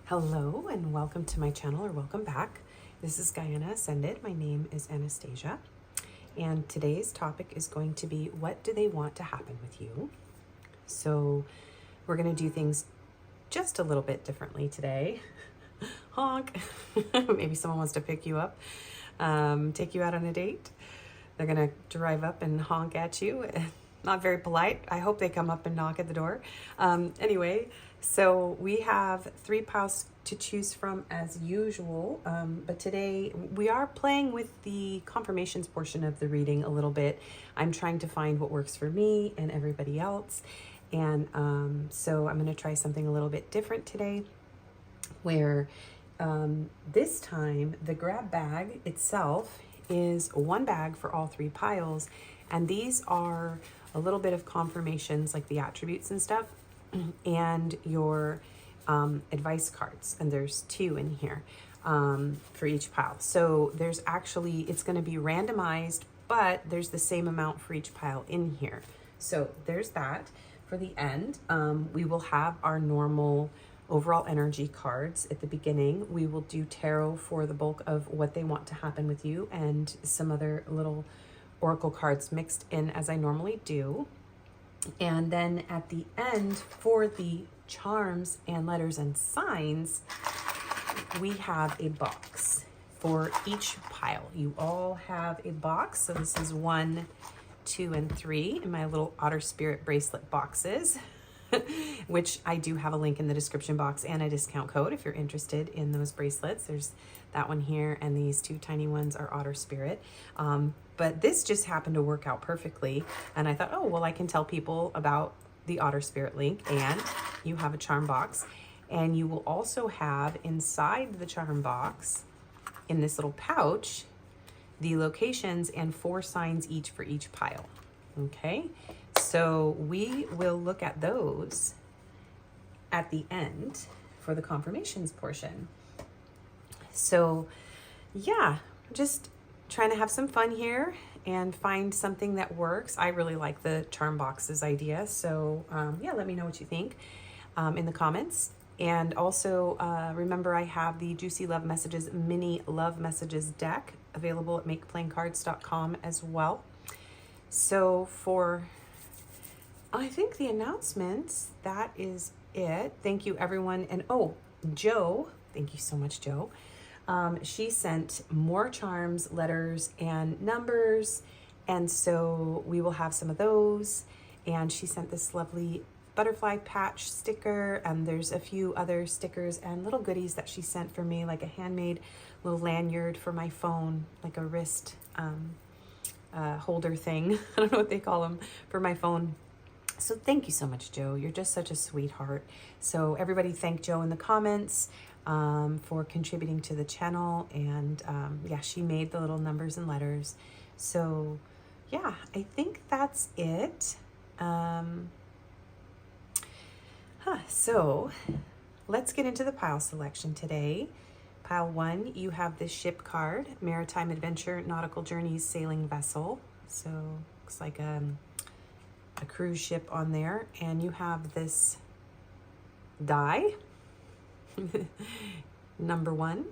Hello and welcome to my channel, or welcome back. This is Gaiana.ascended. My name is Anastasia, and today's topic is going to be, what do they want to happen with you? So we're going to do things just a little bit differently today. Honk. Maybe someone wants to pick you up, take you out on a date. They're going to drive up and honk at you. Not very polite. I hope they come up and knock at the door. Anyway, so we have 3 piles to choose from as usual, but today we are playing with the confirmations portion of the reading a little bit. I'm trying to find what works for me and everybody else, and so I'm going to try something a little bit different today, where this time the grab bag itself is 1 bag for all 3 piles, and these are a little bit of confirmations, like the attributes and stuff, and your advice cards, and there's 2 in here for each pile. So there's actually, it's going to be randomized, but there's the same amount for each pile in here. So there's that. For the end, we will have our normal overall energy cards at the beginning. We will do tarot for the bulk of what they want to happen with you, and some other little oracle cards mixed in as I normally do. And then at the end, for the charms and letters and signs, we have a box for each pile. You all have a box. So this is 1, 2, and 3 in my little Otter Spirit bracelet boxes, which I do have a link in the description box and a discount code if you're interested in those bracelets. There's that one here, and these 2 tiny ones are Otter Spirit. But this just happened to work out perfectly, and I thought, oh, well, I can tell people about the Otter Spirit link. And you have a charm box, and you will also have inside the charm box, in this little pouch, the locations and 4 signs each for each pile. Okay, so we will look at those at the end for the confirmations portion. So yeah, just trying to have some fun here and find something that works. I really like the charm boxes idea. So yeah, let me know what you think in the comments. And also remember, I have the Juicy Love Messages mini love messages deck available at makeplayingcards.com as well. So for, I think, the announcements, that is it. Thank you, everyone. And oh, Joe, thank you so much, Joe. She sent more charms, letters, and numbers, and so we will have some of those. And she sent this lovely butterfly patch sticker, and there's a few other stickers and little goodies that she sent for me, like a handmade little lanyard for my phone, like a wrist holder thing. I don't know what they call them, for my phone. So thank you so much, Joe. You're just such a sweetheart. So everybody thank Joe in the comments for contributing to the channel. And yeah, she made the little numbers and letters. So yeah, I think that's it. So let's get into the pile selection today. Pile 1, you have this ship card, Maritime Adventure, Nautical Journeys, Sailing Vessel. So looks like a cruise ship on there. And you have this die, number 1.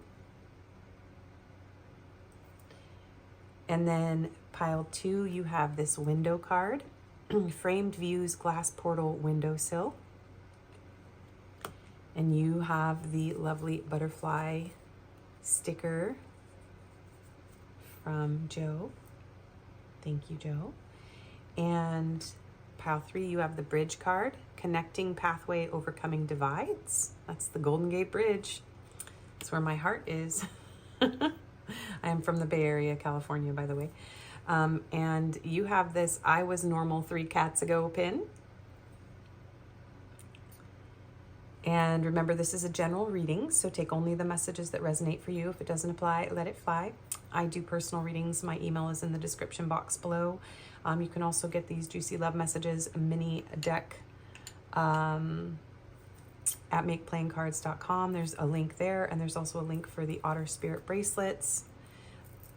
And then pile 2, you have this window card, Framed Views, Glass Portal, Windowsill. And you have the lovely butterfly sticker from Joe. Thank you, Joe. And pile 3, you have the bridge card, Connecting Pathway, Overcoming Divides. That's the Golden Gate Bridge. That's where my heart is. I am from the Bay Area, California, by the way. And you have this I Was Normal 3 Cats Ago pin. And remember, this is a general reading, so take only the messages that resonate for you. If it doesn't apply, let it fly. I do personal readings. My email is in the description box below. You can also get these Juicy Love Messages mini deck at makeplayingcards.com. There's a link there, and there's also a link for the Otter Spirit bracelets.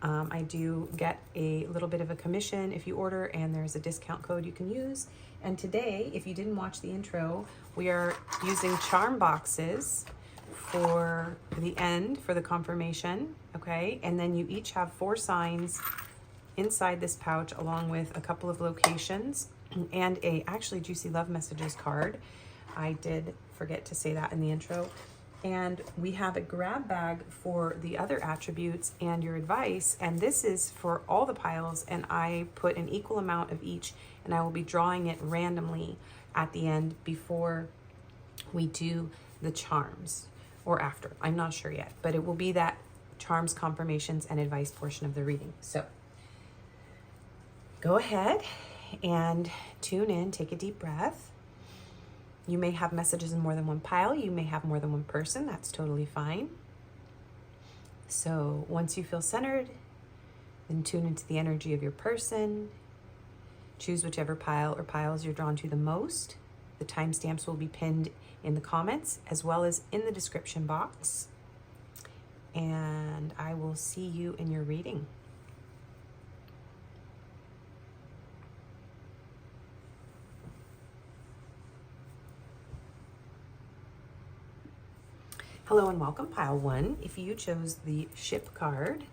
I do get a little bit of a commission if you order, and there's a discount code you can use. And today, if you didn't watch the intro, we are using charm boxes for the end, for the confirmation, okay? And then you each have 4 signs inside this pouch, along with a couple of locations and a actually Juicy Love Messages card. I did forget to say that in the intro. And we have a grab bag for the other attributes and your advice. And this is for all the piles, and I put an equal amount of each, and I will be drawing it randomly at the end before we do the charms, or after. I'm not sure yet, but it will be that charms, confirmations, and advice portion of the reading. So go ahead and tune in, take a deep breath. You may have messages in more than one pile. You may have more than one person. That's totally fine. So once you feel centered, then tune into the energy of your person. Choose whichever pile or piles you're drawn to the most. The timestamps will be pinned in the comments as well as in the description box. And I will see you in your reading. Hello and welcome, pile 1. If you chose the ship card,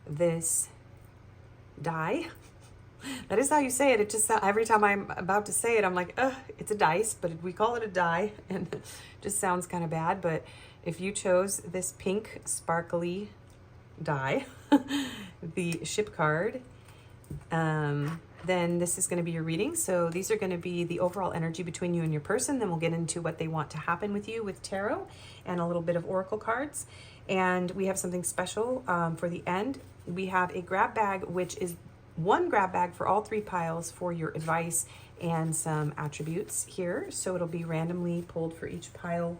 this die, that is how you say it. It just, every time I'm about to say it, I'm like, it's a dice, but we call it a die, and it just sounds kind of bad. But if you chose this pink sparkly die, the ship card, then this is going to be your reading. So these are going to be the overall energy between you and your person. Then we'll get into what they want to happen with you with tarot and a little bit of oracle cards. And we have something special for the end. We have a grab bag, which is one grab bag for all 3 piles for your advice and some attributes here. So it'll be randomly pulled for each pile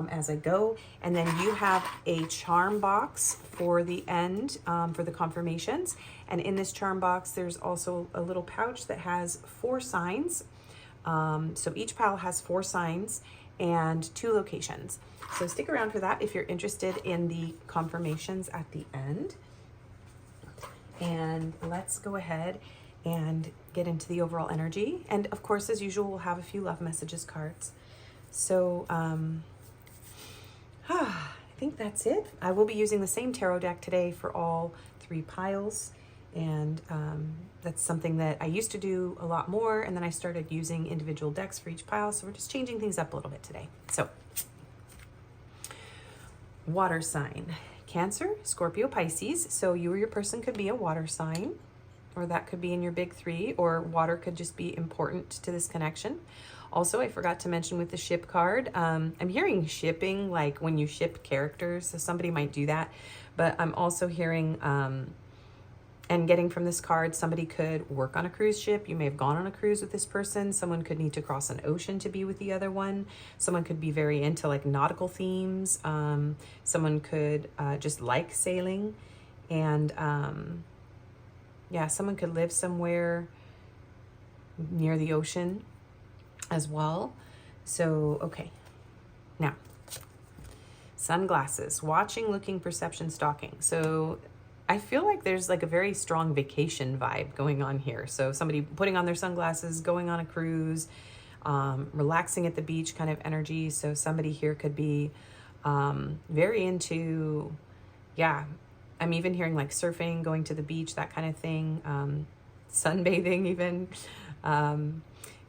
as I go. And then you have a charm box for the end, for the confirmations. And in this charm box, there's also a little pouch that has 4 signs. So each pile has 4 signs and 2 locations. So stick around for that if you're interested in the confirmations at the end. And let's go ahead and get into the overall energy. And of course, as usual, we'll have a few love messages cards. So I think that's it. I will be using the same tarot deck today for all 3 piles. And that's something that I used to do a lot more. And then I started using individual decks for each pile. So we're just changing things up a little bit today. So water sign, Cancer, Scorpio, Pisces. So you or your person could be a water sign, or that could be in your big 3, or water could just be important to this connection. Also, I forgot to mention with the ship card, I'm hearing shipping, like when you ship characters, so somebody might do that. But I'm also hearing, and getting from this card, somebody could work on a cruise ship. You may have gone on a cruise with this person. Someone could need to cross an ocean to be with the other one. Someone could be very into like nautical themes. Someone could just like sailing. And yeah, someone could live somewhere near the ocean as well. So, okay. Now, sunglasses, watching, looking, perception, stalking. So I feel like there's like a very strong vacation vibe going on here. So somebody putting on their sunglasses, going on a cruise, relaxing at the beach kind of energy. So somebody here could be very into, yeah, I'm even hearing like surfing, going to the beach, that kind of thing, sunbathing even.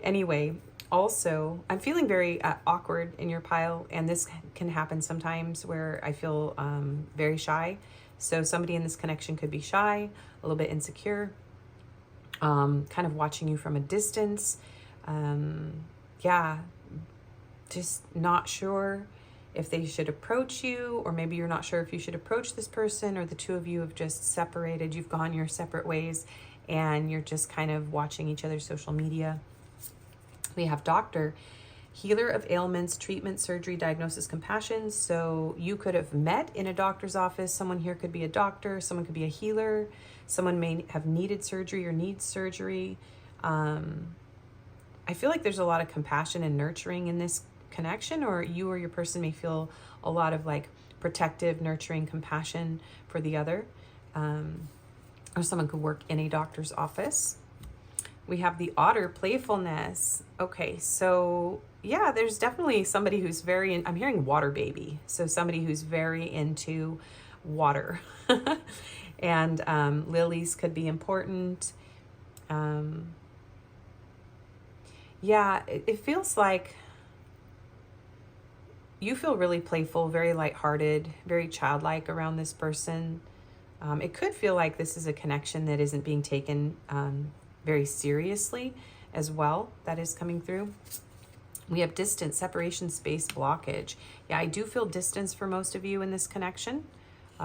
Anyway, also, I'm feeling very awkward in your pile, and this can happen sometimes where I feel very shy. So somebody in this connection could be shy, a little bit insecure, kind of watching you from a distance. Yeah, just not sure if they should approach you, or maybe you're not sure if you should approach this person, or the two of you have just separated, you've gone your separate ways, and you're just kind of watching each other's social media. We have doctor, healer of ailments, treatment, surgery, diagnosis, compassion. So you could have met in a doctor's office. Someone here could be a doctor. Someone could be a healer. Someone may have needed surgery or needs surgery. I feel like there's a lot of compassion and nurturing in this connection, or you or your person may feel a lot of like protective, nurturing, compassion for the other. Or someone could work in a doctor's office. We have the Otter, playfulness. Okay, so yeah, there's definitely somebody who's very, I'm hearing water baby. So somebody who's very into water. And lilies could be important. Yeah, it feels like you feel really playful, very lighthearted, very childlike around this person. It could feel like this is a connection that isn't being taken very seriously as well. That is coming through. We have distance, separation, space, blockage. Yeah, I do feel distance for most of you in this connection.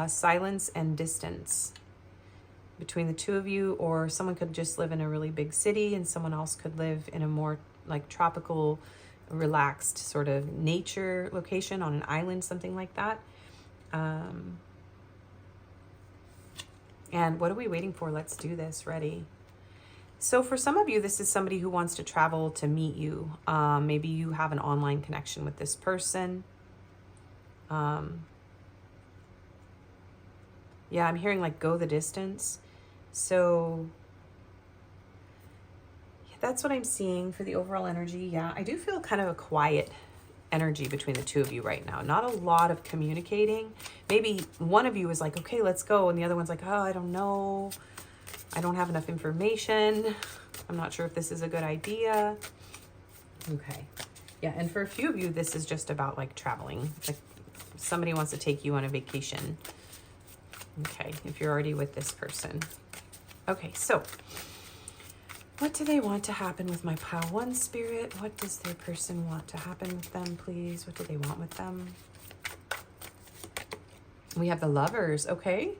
Silence and distance between the two of you, or someone could just live in a really big city and someone else could live in a more like tropical, relaxed sort of nature location on an island, something like that. And what are we waiting for? Let's do this. Ready? So for some of you, this is somebody who wants to travel to meet you. Maybe you have an online connection with this person. Yeah, I'm hearing like go the distance. So yeah, that's what I'm seeing for the overall energy. Yeah, I do feel kind of a quiet energy between the two of you right now. Not a lot of communicating. Maybe one of you is like, okay, let's go. And the other one's like, oh, I don't know. I don't have enough information. I'm not sure if this is a good idea. Okay. Yeah, and for a few of you, this is just about like traveling. Like somebody wants to take you on a vacation. Okay, if you're already with this person. Okay, so what do they want to happen with my pile one spirit? What does their person want to happen with them, please? What do they want with them? We have the Lovers, okay.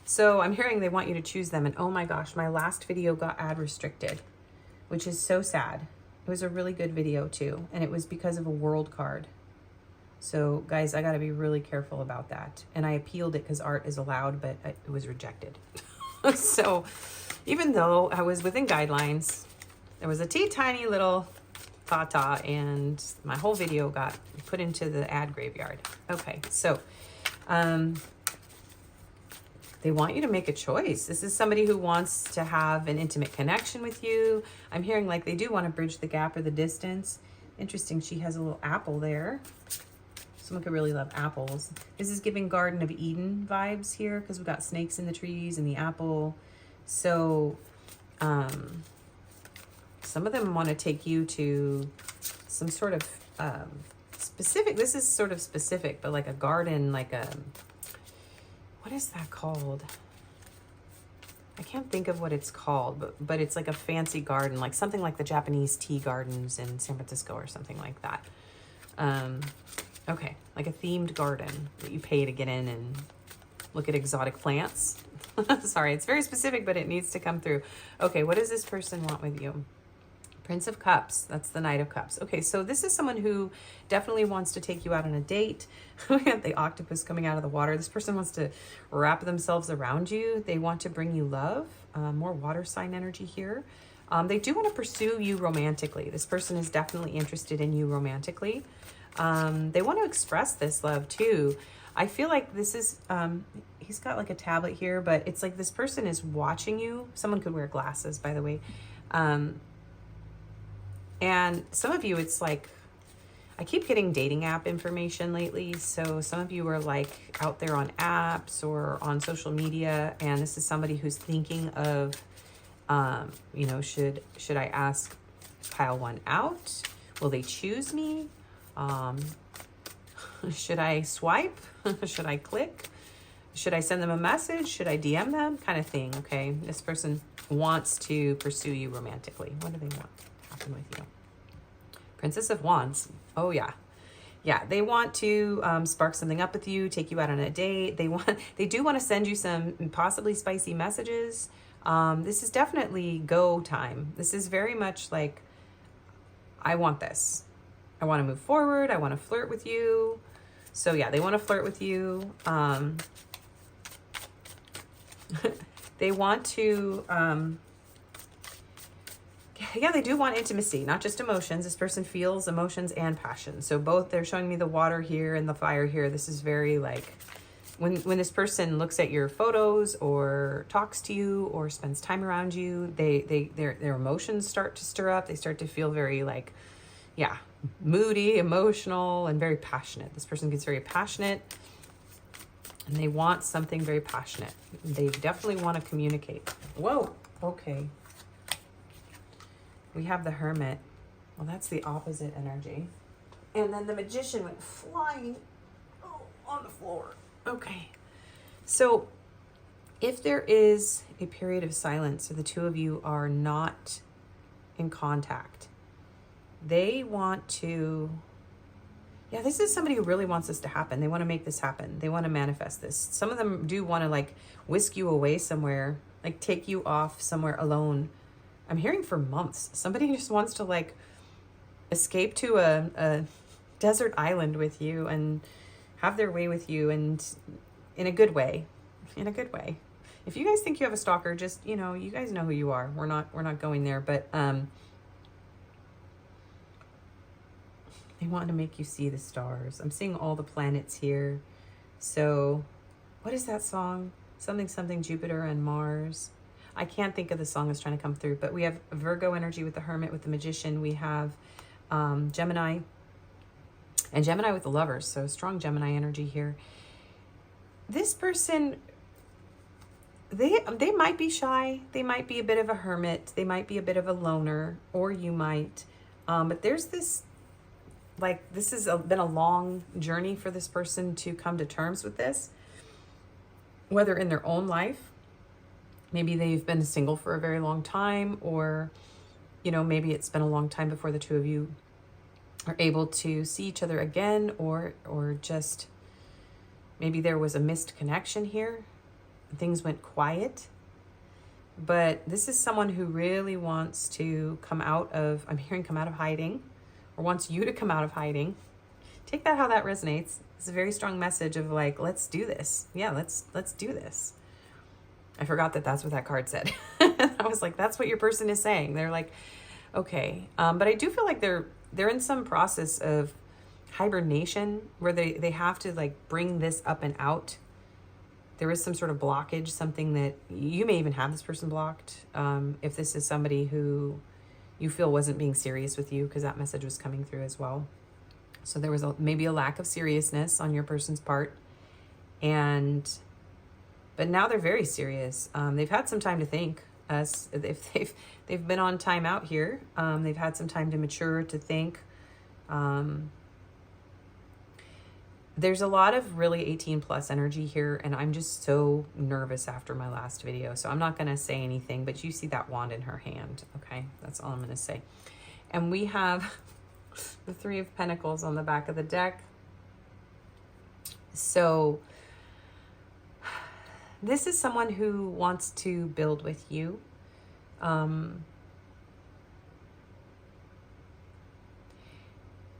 So I'm hearing they want you to choose them. And oh my gosh, my last video got ad restricted, which is so sad. It was a really good video too. And it was because of a world card. So guys, I got to be really careful about that. And I appealed it because art is allowed, but it was rejected. So even though I was within guidelines, there was a tiny little ta-ta and my whole video got put into the ad graveyard. Okay, so they want you to make a choice. This is somebody who wants to have an intimate connection with you. I'm hearing like they do want to bridge the gap or the distance. Interesting, she has a little apple there. Someone could really love apples. This is giving Garden of Eden vibes here because we've got snakes in the trees and the apple. So some of them want to take you to some sort of specific, this is sort of specific, but like a garden, like a, what is that called? I can't think of what it's called, but it's like a fancy garden, like something like the Japanese tea gardens in San Francisco or something like that. Okay, like a themed garden that you pay to get in and look at exotic plants. Sorry, it's very specific, but it needs to come through. Okay, what does this person want with you? Prince of Cups, that's the Knight of Cups. Okay, so this is someone who definitely wants to take you out on a date. We have the octopus coming out of the water. This person wants to wrap themselves around you. They want to bring you love, more water sign energy here. They do want to pursue you romantically. This person is definitely interested in you romantically. They want to express this love too. I feel like this is, he's got like a tablet here, but it's like this person is watching you. Someone could wear glasses, by the way. And some of you, it's like, I keep getting dating app information lately. So some of you are like out there on apps or on social media. And this is somebody who's thinking of, you know, should I ask pile one out? Will they choose me? Should I swipe? Should I click? Should I send them a message? Should I DM them? Kind of thing, okay? This person wants to pursue you romantically. What do they want to happen with you? Princess of Wands. Oh, yeah. Yeah, they want to spark something up with you, take you out on a date. They do want to send you some possibly spicy messages. This is definitely go time. This is very much like, I want this. I want to move forward. I want to flirt with you. So yeah, they want to flirt with you. They want to, yeah, they do want intimacy, not just emotions. This person feels emotions and passion. So both, they're showing me the water here and the fire here. This is very like, when this person looks at your photos or talks to you or spends time around you, their emotions start to stir up. They start to feel very like, yeah, moody, emotional, and very passionate. This person gets very passionate and they want something very passionate. They definitely want to communicate. Whoa, okay. We have the Hermit. Well, that's the opposite energy. And then the Magician went flying on the floor. Okay. So if there is a period of silence, so the two of you are not in contact, they want to, yeah, this is somebody who really wants this to happen. They want to make this happen. They want to manifest this. Some of them do want to like whisk you away somewhere, like take you off somewhere alone. I'm hearing for months. Somebody just wants to like escape to a desert island with you and have their way with you, and in a good way. In a good way. If you guys think you have a stalker, just, you know, you guys know who you are. We're not going there, but they want to make you see the stars. I'm seeing all the planets here. So, what is that song? Something Jupiter and Mars. I can't think of the song that's trying to come through, but we have Virgo energy with the Hermit, with the Magician. We have Gemini, and Gemini with the Lovers. So strong Gemini energy here. This person, they might be shy. They might be a bit of a hermit. They might be a bit of a loner, or you might. But there's this, like, this has been a long journey for this person to come to terms with this, whether in their own life. Maybe they've been single for a very long time, or, you know, maybe it's been a long time before the two of you are able to see each other again, or just maybe there was a missed connection here. Things went quiet. But this is someone who really wants to come out of, I'm hearing come out of hiding, or wants you to come out of hiding. Take that how that resonates. It's a very strong message of like, let's do this. Yeah, let's do this. I forgot that that's what that card said. I was like, that's what your person is saying. They're like, okay. But I do feel like they're in some process of hibernation where they have to like bring this up and out. There is some sort of blockage, something that you may even have this person blocked. If this is somebody who you feel wasn't being serious with you, because that message was coming through as well. So there was maybe a lack of seriousness on your person's part. But now they're very serious. They've had some time to think. They've been on time out here. They've had some time to mature, to think. There's a lot of really 18 plus energy here, and I'm just so nervous after my last video. So I'm not going to say anything, but you see that wand in her hand. Okay, that's all I'm going to say. And we have the Three of Pentacles on the back of the deck. So this is someone who wants to build with you.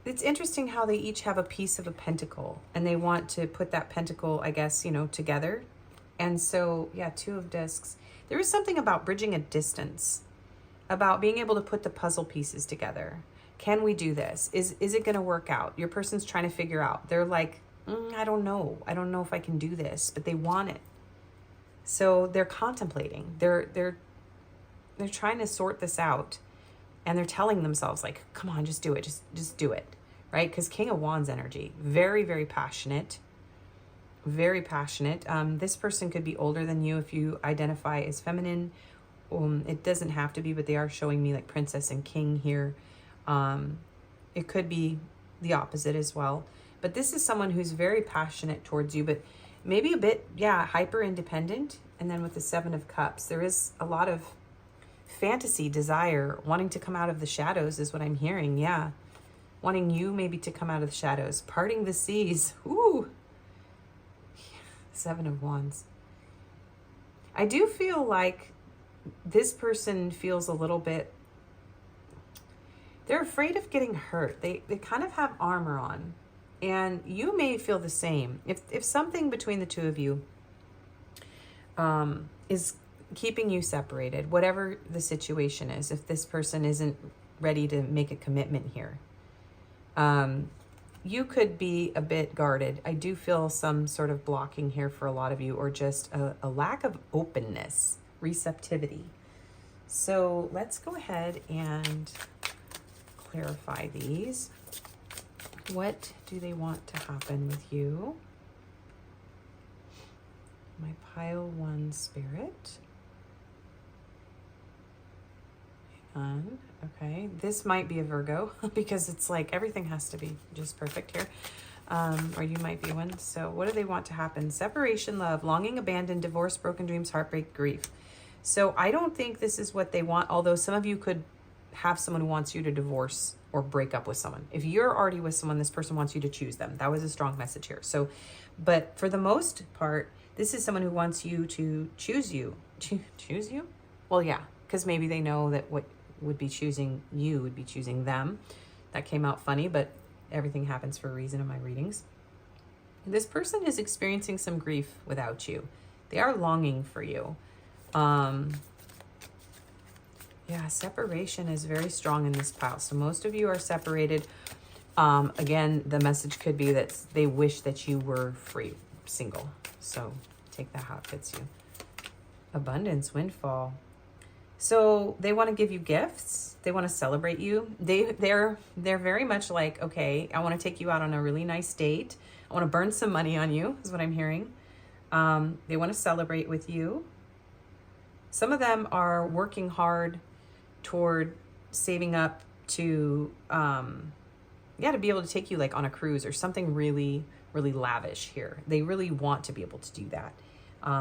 It's interesting how they each have a piece of a pentacle, and they want to put that pentacle, I guess, you know, together. And so, yeah, Two of Discs. There is something about bridging a distance, about being able to put the puzzle pieces together. Can we do this? Is it going to work out? Your person's trying to figure out. They're like, I don't know. I don't know if I can do this, but they want it. So they're contemplating. They're trying to sort this out, and they're telling themselves like, come on, just do it. Just do it. Right? Because King of Wands energy, very, very passionate. Very passionate. This person could be older than you if you identify as feminine. It doesn't have to be, but they are showing me like princess and king here. It could be the opposite as well. But this is someone who's very passionate towards you, but maybe a bit, yeah, hyper independent. And then with the Seven of Cups, there is a lot of fantasy, desire, wanting to come out of the shadows is what I'm hearing. Yeah. Wanting you maybe to come out of the shadows, parting the seas. Ooh. Seven of Wands. I do feel like this person feels a little bit, they're afraid of getting hurt. They kind of have armor on. And you may feel the same. If something between the two of you is keeping you separated, whatever the situation is, if this person isn't ready to make a commitment here, you could be a bit guarded. I do feel some sort of blocking here for a lot of you, or just a lack of openness, receptivity. So let's go ahead and clarify these. What do they want to happen with you? My pile 1 spirit. Hang on. Okay, this might be a Virgo because it's like everything has to be just perfect here. Or you might be one. So what do they want to happen? Separation, love, longing, abandon, divorce, broken dreams, heartbreak, grief. So I don't think this is what they want, although some of you could have someone who wants you to divorce or break up with someone. If you're already with someone, this person wants you to choose them. That was a strong message here. So, but for the most part, this is someone who wants you to choose you. Choose you? Well, yeah, because maybe they know that what would be choosing you would be choosing them. That came out funny, but everything happens for a reason in my readings. This person is experiencing some grief without you. They are longing for you. Yeah, separation is very strong in this pile. So most of you are separated. Again, the message could be that they wish that you were free, single. So take that how it fits you. Abundance, windfall. So they want to give you gifts. They want to celebrate you. They're very much like, okay, I want to take you out on a really nice date. I want to burn some money on you, is what I'm hearing. They want to celebrate with you. Some of them are working hard toward saving up to, to be able to take you like on a cruise or something really, really lavish here. They really want to be able to do that.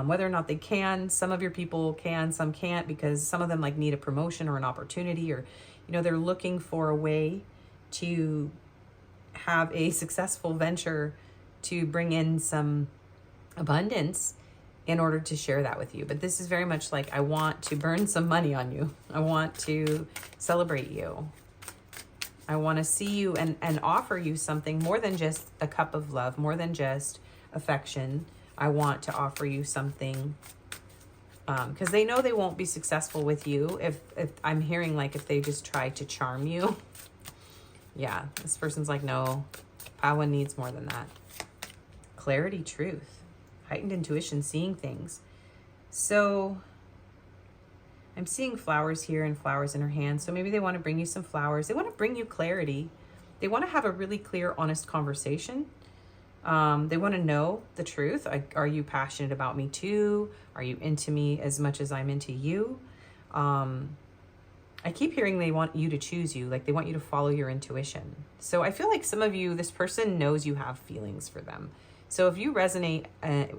Whether or not they can, some of your people can, some can't, because some of them like need a promotion or an opportunity, or, they're looking for a way to have a successful venture to bring in some abundance in order to share that with you. But this is very much like, I want to burn some money on you. I want to celebrate you. I want to see you and offer you something more than just a cup of love, more than just affection. I want to offer you something because they know they won't be successful with you if I'm hearing like if they just try to charm you. Yeah, this person's like, no, Pawa needs more than that. Clarity, truth, heightened intuition, seeing things. So I'm seeing flowers here and flowers in her hand. So maybe they want to bring you some flowers. They want to bring you clarity. They want to have a really clear, honest conversation. They want to know the truth. Are you passionate about me too? Are you into me as much as I'm into you? I keep hearing they want you to choose you, like they want you to follow your intuition. So I feel like some of you, this person knows you have feelings for them. So if you resonate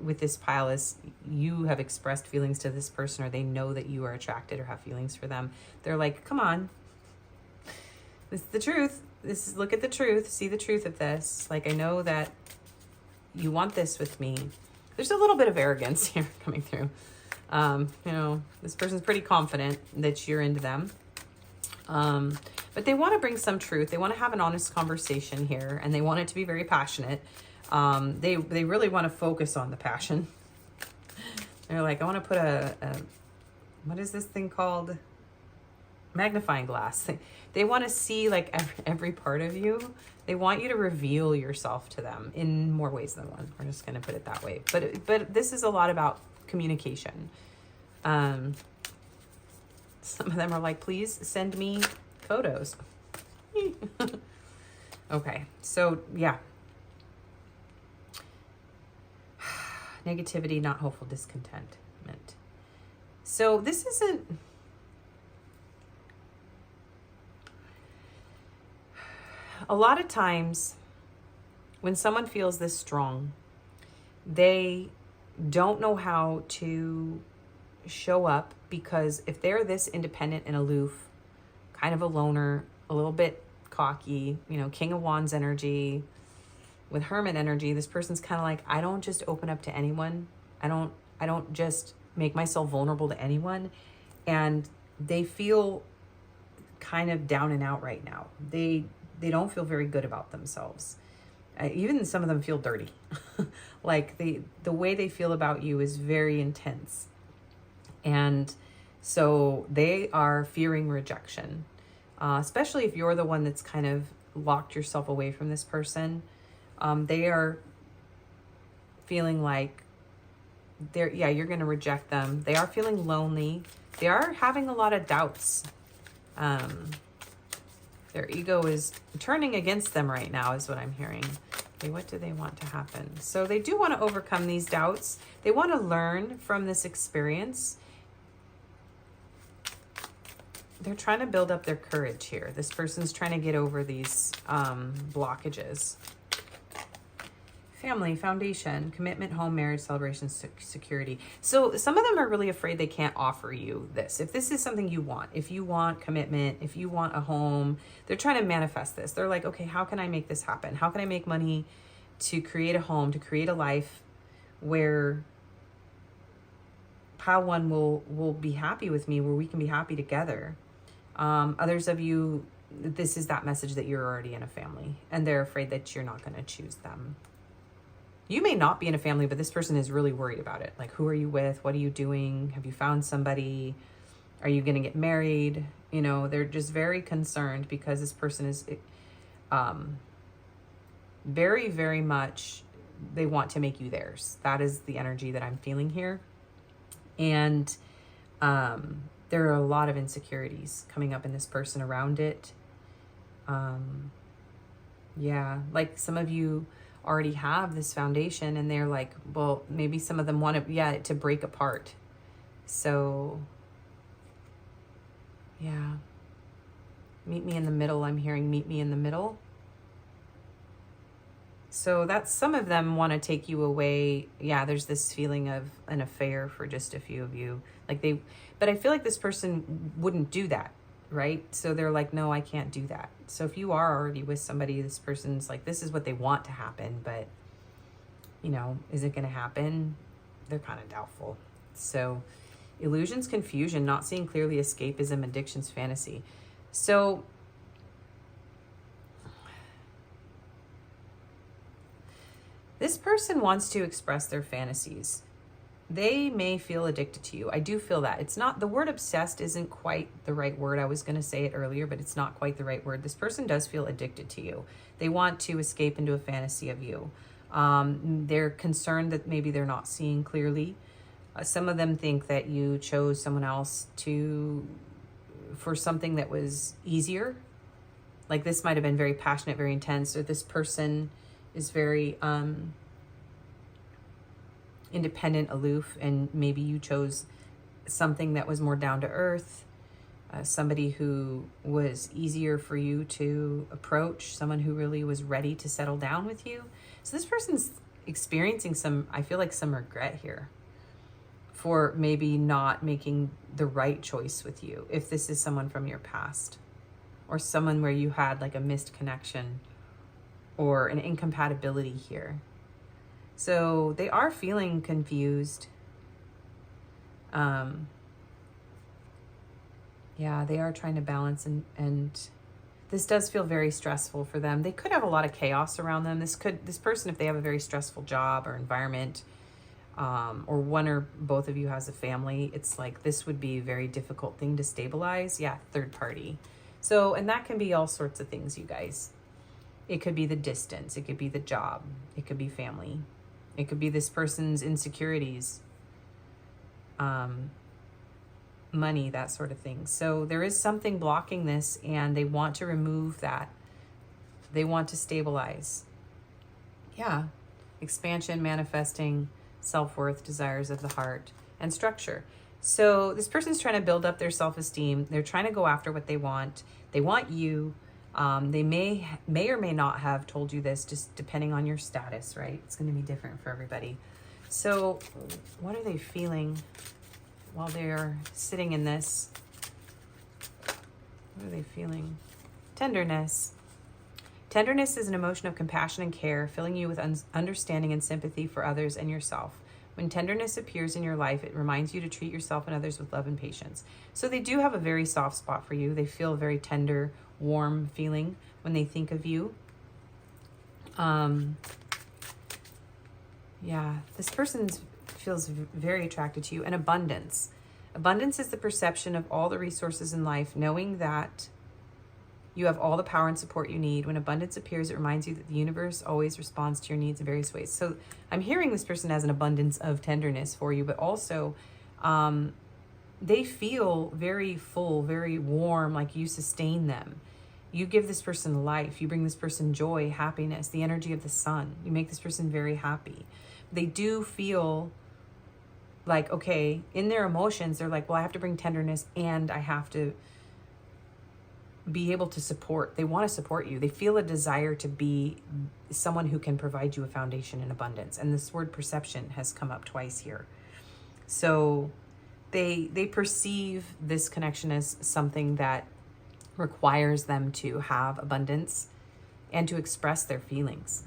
with this pile as you have expressed feelings to this person, or they know that you are attracted or have feelings for them, they're like, come on, this is the truth. Look at the truth, see the truth of this. Like, I know that you want this with me. There's a little bit of arrogance here coming through. This person's pretty confident that you're into them. But they want to bring some truth. They want to have an honest conversation here, and they want it to be very passionate. They really want to focus on the passion. They're like, I want to put a what is this thing called? Magnifying glass. They want to see like every part of you. They want you to reveal yourself to them in more ways than one. We're just going to put it that way. But this is a lot about communication. Some of them are like, please send me photos. Okay, so yeah. Negativity, not hopeful, discontentment. So this isn't... A lot of times when someone feels this strong, they don't know how to show up, because if they're this independent and aloof, kind of a loner, a little bit cocky, King of Wands energy, with Hermit energy, this person's kind of like, I don't just open up to anyone. I don't just make myself vulnerable to anyone. And they feel kind of down and out right now. They don't feel very good about themselves. Even some of them feel dirty. Like the way they feel about you is very intense. And so they are fearing rejection, especially if you're the one that's kind of locked yourself away from this person. They are feeling like you're going to reject them. They are feeling lonely. They are having a lot of doubts. Their ego is turning against them right now, is what I'm hearing. Okay, what do they want to happen? So they do want to overcome these doubts. They want to learn from this experience. They're trying to build up their courage here. This person's trying to get over these blockages. Family, foundation, commitment, home, marriage, celebration, security. So some of them are really afraid they can't offer you this. If this is something you want, if you want commitment, if you want a home, they're trying to manifest this. They're like, okay, how can I make this happen? How can I make money to create a home, to create a life where pile one will be happy with me, where we can be happy together. Others of you, this is that message that you're already in a family and they're afraid that you're not going to choose them. You may not be in a family, but this person is really worried about it. Like, who are you with? What are you doing? Have you found somebody? Are you going to get married? You know, they're just very concerned because this person is very, very much, they want to make you theirs. That is the energy that I'm feeling here. And there are a lot of insecurities coming up in this person around it. Yeah, like some of you already have this foundation and they're like, well, maybe some of them want it to break apart. So yeah, meet me in the middle. I'm hearing meet me in the middle. So that's, some of them want to take you away. Yeah, there's this feeling of an affair for just a few of you. But I feel like this person wouldn't do that, right? So they're like, no, I can't do that. So if you are already with somebody, this person's like, this is what they want to happen, but you know, is it going to happen? They're kind of doubtful. So illusions, confusion, not seeing clearly, escapism, addictions, fantasy. So this person wants to express their fantasies. They may feel addicted to you. I do feel that. It's not, the word obsessed isn't quite the right word. I was going to say it earlier, but it's not quite the right word. This person does feel addicted to you. They want to escape into a fantasy of you. They're concerned that maybe they're not seeing clearly. Some of them think that you chose someone else for something that was easier. Like this might have been very passionate, very intense, or this person is very independent, aloof, and maybe you chose something that was more down to earth, somebody who was easier for you to approach, someone who really was ready to settle down with you. So this person's experiencing I feel like some regret here for maybe not making the right choice with you, if this is someone from your past or someone where you had like a missed connection or an incompatibility here. So they are feeling confused. Yeah, they are trying to balance, and this does feel very stressful for them. They could have a lot of chaos around them. This person, if they have a very stressful job or environment, or one or both of you has a family, it's like this would be a very difficult thing to stabilize. Yeah, third party. So, and that can be all sorts of things, you guys. It could be the distance. It could be the job. It could be family. It could be this person's insecurities, money, that sort of thing. So there is something blocking this, and they want to remove that. They want to stabilize. Yeah. Expansion, manifesting, self-worth, desires of the heart, and structure. So this person's trying to build up their self-esteem. They're trying to go after what they want. They want you. They may or may not have told you this, just depending on your status, right? It's going to be different for everybody. So what are they feeling while they're sitting in this? What are they feeling? Tenderness. Tenderness is an emotion of compassion and care, filling you with understanding and sympathy for others and yourself. When tenderness appears in your life, it reminds you to treat yourself and others with love and patience. So they do have a very soft spot for you. They feel very tender, warm feeling when they think of you. Yeah, this person feels very attracted to you. And abundance. Abundance is the perception of all the resources in life, knowing that You have all the power and support you need. When abundance appears, it reminds you that the universe always responds to your needs in various ways. So I'm hearing this person has an abundance of tenderness for you, but also they feel very full, very warm, like you sustain them. You give this person life. You bring this person joy, happiness, the energy of the sun. You make this person very happy. They do feel like, okay, in their emotions, they're like, well, I have to bring tenderness and I have to be able to support. They want to support you. They feel a desire to be someone who can provide you a foundation in abundance. And this word perception has come up twice here. So they perceive this connection as something that requires them to have abundance and to express their feelings.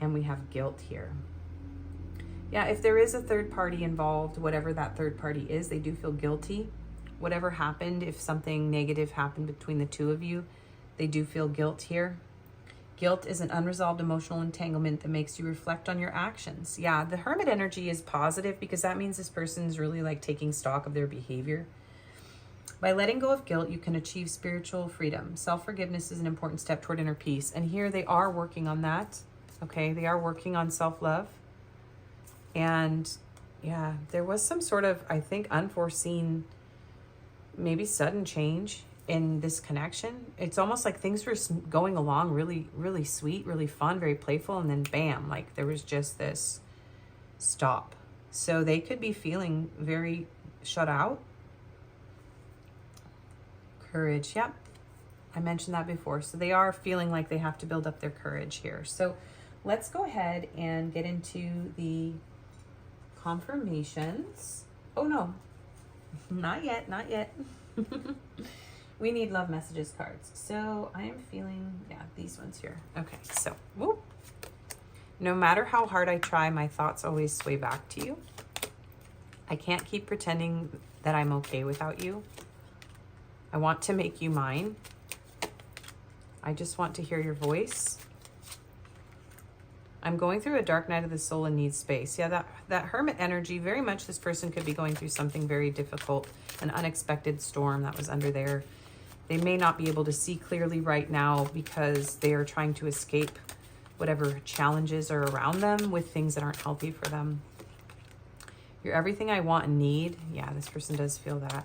And we have guilt here. Yeah, if there is a third party involved, whatever that third party is, they do feel guilty. Whatever happened, if something negative happened between the two of you, they do feel guilt here. Guilt is an unresolved emotional entanglement that makes you reflect on your actions. Yeah, the Hermit energy is positive because that means this person's really like taking stock of their behavior. By letting go of guilt, you can achieve spiritual freedom. Self-forgiveness is an important step toward inner peace. And here they are working on that. Okay, they are working on self-love. And yeah, there was some sort of, I think, unforeseen, maybe sudden change in this connection. It's almost like things were going along really, really sweet, really fun, very playful. And then bam, like there was just this stop. So they could be feeling very shut out. Courage. Yep. I mentioned that before. So they are feeling like they have to build up their courage here. So let's go ahead and get into the confirmations. Oh no, not yet, not yet. We need love messages cards. So I am feeling, yeah, these ones here. Okay, so whoop. No matter how hard I try, my thoughts always sway back to you. I can't keep pretending that I'm okay without you. I want to make you mine. I just want to hear your voice. I'm going through a dark night of the soul and need space. Yeah, that Hermit energy, very much this person could be going through something very difficult, an unexpected storm that was under there. They may not be able to see clearly right now because they are trying to escape whatever challenges are around them with things that aren't healthy for them. You're everything I want and need. Yeah, this person does feel that.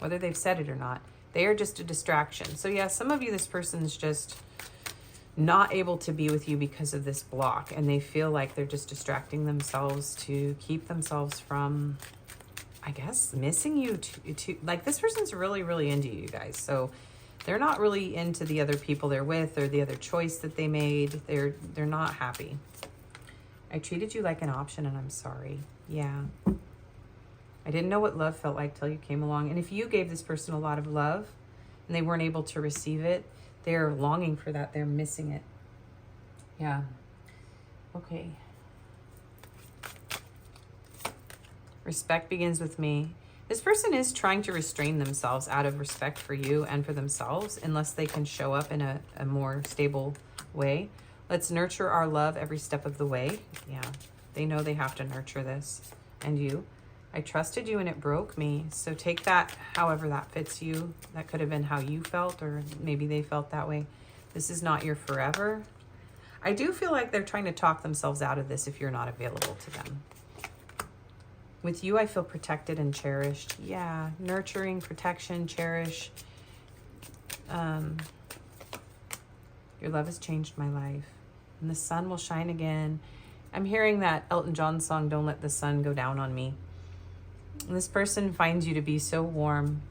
Whether they've said it or not. They are just a distraction. So yeah, some of you, this person's just not able to be with you because of this block. And they feel like they're just distracting themselves to keep themselves from, I guess, missing you. Like this person's really, really into you guys. So they're not really into the other people they're with or the other choice that they made. They're not happy. I treated you like an option and I'm sorry. Yeah. I didn't know what love felt like till you came along. And if you gave this person a lot of love and they weren't able to receive it, they're longing for that. They're missing it. Yeah. Okay. Respect begins with me. This person is trying to restrain themselves out of respect for you and for themselves unless they can show up in a more stable way. Let's nurture our love every step of the way. Yeah. They know they have to nurture this. And you. I trusted you and it broke me. So take that however that fits you. That could have been how you felt, or maybe they felt that way. This is not your forever. I do feel like they're trying to talk themselves out of this if you're not available to them. With you, I feel protected and cherished. Yeah, nurturing, protection, cherish. Your love has changed my life. And the sun will shine again. I'm hearing that Elton John song, Don't Let the Sun Go Down on Me. And this person finds you to be so warm.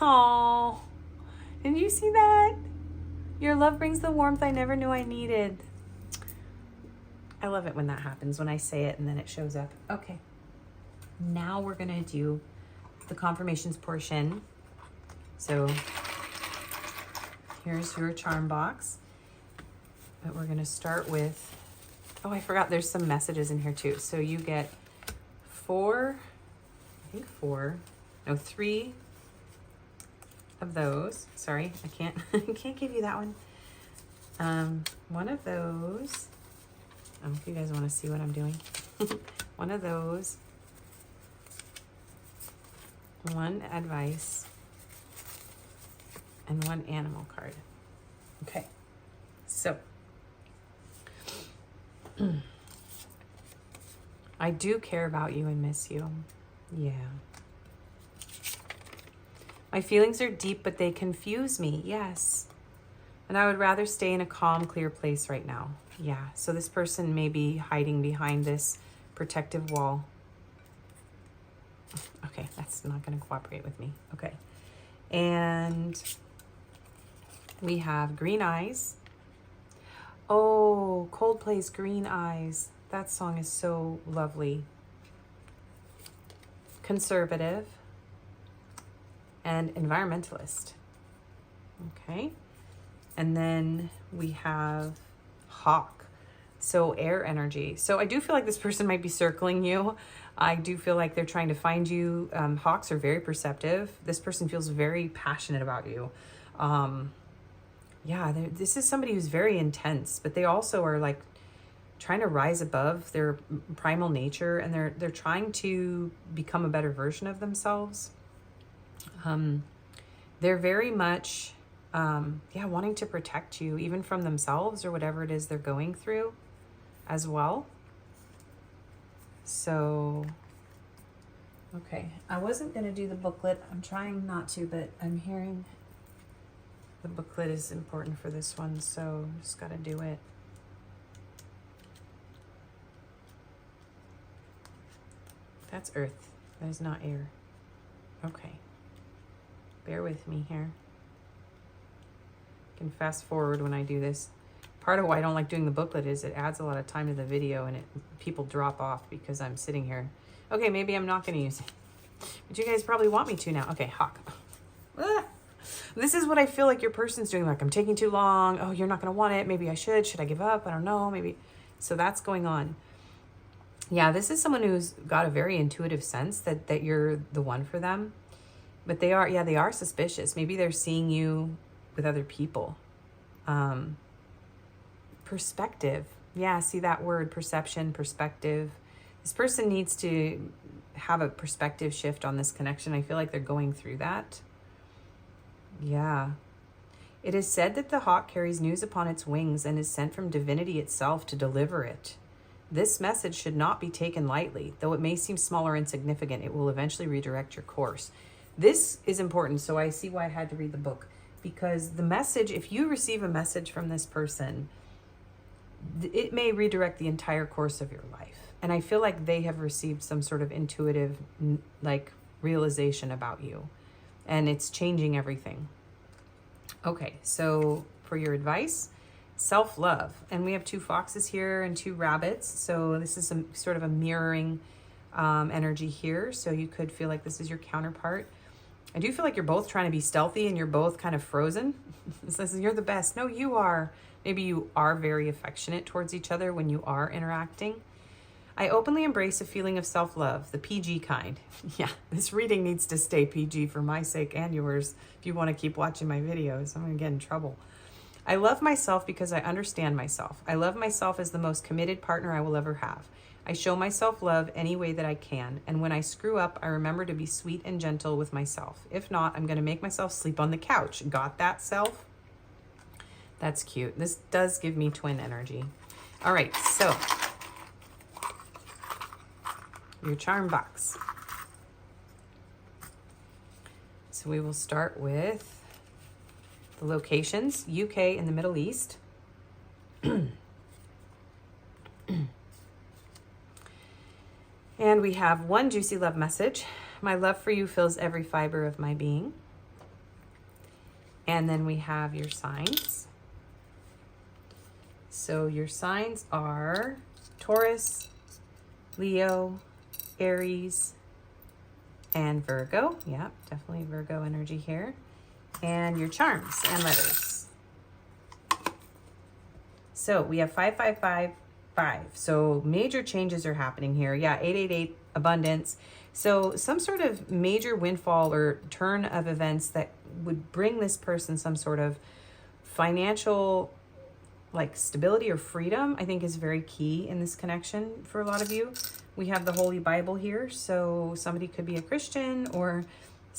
Oh, did you see that? Your love brings the warmth I never knew I needed. I love it when that happens, when I say it and then it shows up. Okay. Now we're going to do the confirmations portion. So here's your charm box. But we're going to start with, oh, I forgot there's some messages in here too. So you get 3 of those. Sorry, I can't give you that one. One of those. I don't know if you guys want to see what I'm doing. One of those. One advice. and one animal card. Okay, so I do care about you and miss you. Yeah. My feelings are deep, but they confuse me. Yes. And I would rather stay in a calm, clear place right now. Yeah. So this person may be hiding behind this protective wall. Okay, that's not going to cooperate with me. Okay. And we have green eyes. Oh, Coldplay's Green Eyes. That song is so lovely. Conservative and environmentalist. Okay. And then we have Hawk. So air energy. So I do feel like this person might be circling you. I do feel like they're trying to find you. Hawks are very perceptive. This person feels very passionate about you. Yeah, this is somebody who's very intense, but they also are like trying to rise above their primal nature, and they're trying to become a better version of themselves. They're very much, wanting to protect you, even from themselves or whatever it is they're going through as well. So, okay, I wasn't going to do the booklet. I'm trying not to, but I'm hearing the booklet is important for this one, so just got to do it. That's earth. That is not air. Okay. Bear with me here. I can fast forward when I do this. Part of why I don't like doing the booklet is it adds a lot of time to the video, and people drop off because I'm sitting here. Okay, maybe I'm not going to use it. But you guys probably want me to now. Okay, Hawk. Ah. This is what I feel like your person's doing. Like, I'm taking too long. Oh, you're not going to want it. Maybe I should. Should I give up? I don't know. Maybe. So that's going on. Yeah, this is someone who's got a very intuitive sense that you're the one for them. But they are suspicious. Maybe they're seeing you with other people. Perspective. Yeah, see that word, perception, perspective. This person needs to have a perspective shift on this connection. I feel like they're going through that. Yeah. It is said that the hawk carries news upon its wings and is sent from divinity itself to deliver it. This message should not be taken lightly. Though it may seem small or insignificant, it will eventually redirect your course. This is important, so I see why I had to read the book. Because the message, if you receive a message from this person, it may redirect the entire course of your life. And I feel like they have received some sort of intuitive, like, realization about you. And it's changing everything. Okay, so for your advice, self-love. And we have 2 foxes here and 2 rabbits. So this is some sort of a mirroring energy here. So you could feel like this is your counterpart. I do feel like you're both trying to be stealthy and you're both kind of frozen. It says you're the best. No, you are. Maybe you are very affectionate towards each other when you are interacting. I openly embrace a feeling of self-love, the PG kind. Yeah, this reading needs to stay PG for my sake and yours if you want to keep watching my videos. I'm going to get in trouble. I love myself because I understand myself. I love myself as the most committed partner I will ever have. I show myself love any way that I can, and when I screw up, I remember to be sweet and gentle with myself. If not, I'm going to make myself sleep on the couch. Got that, self? That's cute. This does give me twin energy. All right, so your charm box. So we will start with the locations, UK and the Middle East. And we have 1 juicy love message. My love for you fills every fiber of my being. And then we have your signs. So your signs are Taurus, Leo, Aries, and Virgo. Yeah, definitely Virgo energy here. And your charms and letters. So we have 555. So major changes are happening here. Yeah, 888, abundance. So some sort of major windfall or turn of events that would bring this person some sort of financial, like, stability or freedom, I think is very key in this connection for a lot of you. We have the Holy Bible here. So somebody could be a Christian, or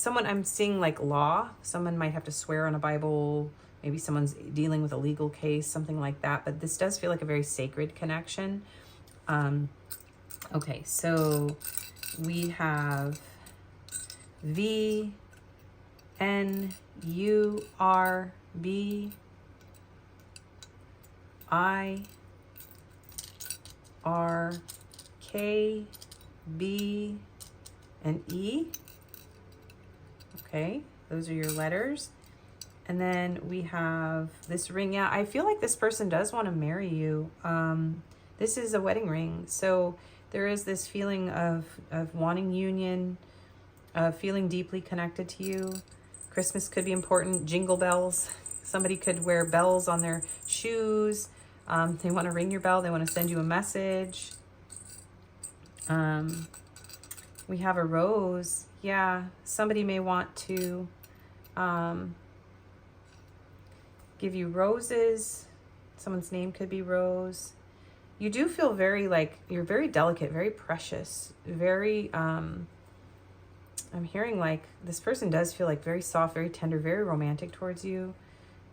I'm seeing like law. Someone might have to swear on a Bible. Maybe someone's dealing with a legal case, something like that. But this does feel like a very sacred connection. Okay, so we have VNURBIRKB and E. Okay, those are your letters. And then we have this ring. Yeah, I feel like this person does want to marry you. This is a wedding ring. So there is this feeling of wanting union, feeling deeply connected to you. Christmas could be important. Jingle bells. Somebody could wear bells on their shoes. They want to ring your bell. They want to send you a message. We have a rose. Yeah, somebody may want to give you roses. Someone's name could be Rose. You do feel very like, you're very delicate, very precious, very, I'm hearing like this person does feel like very soft, very tender, very romantic towards you.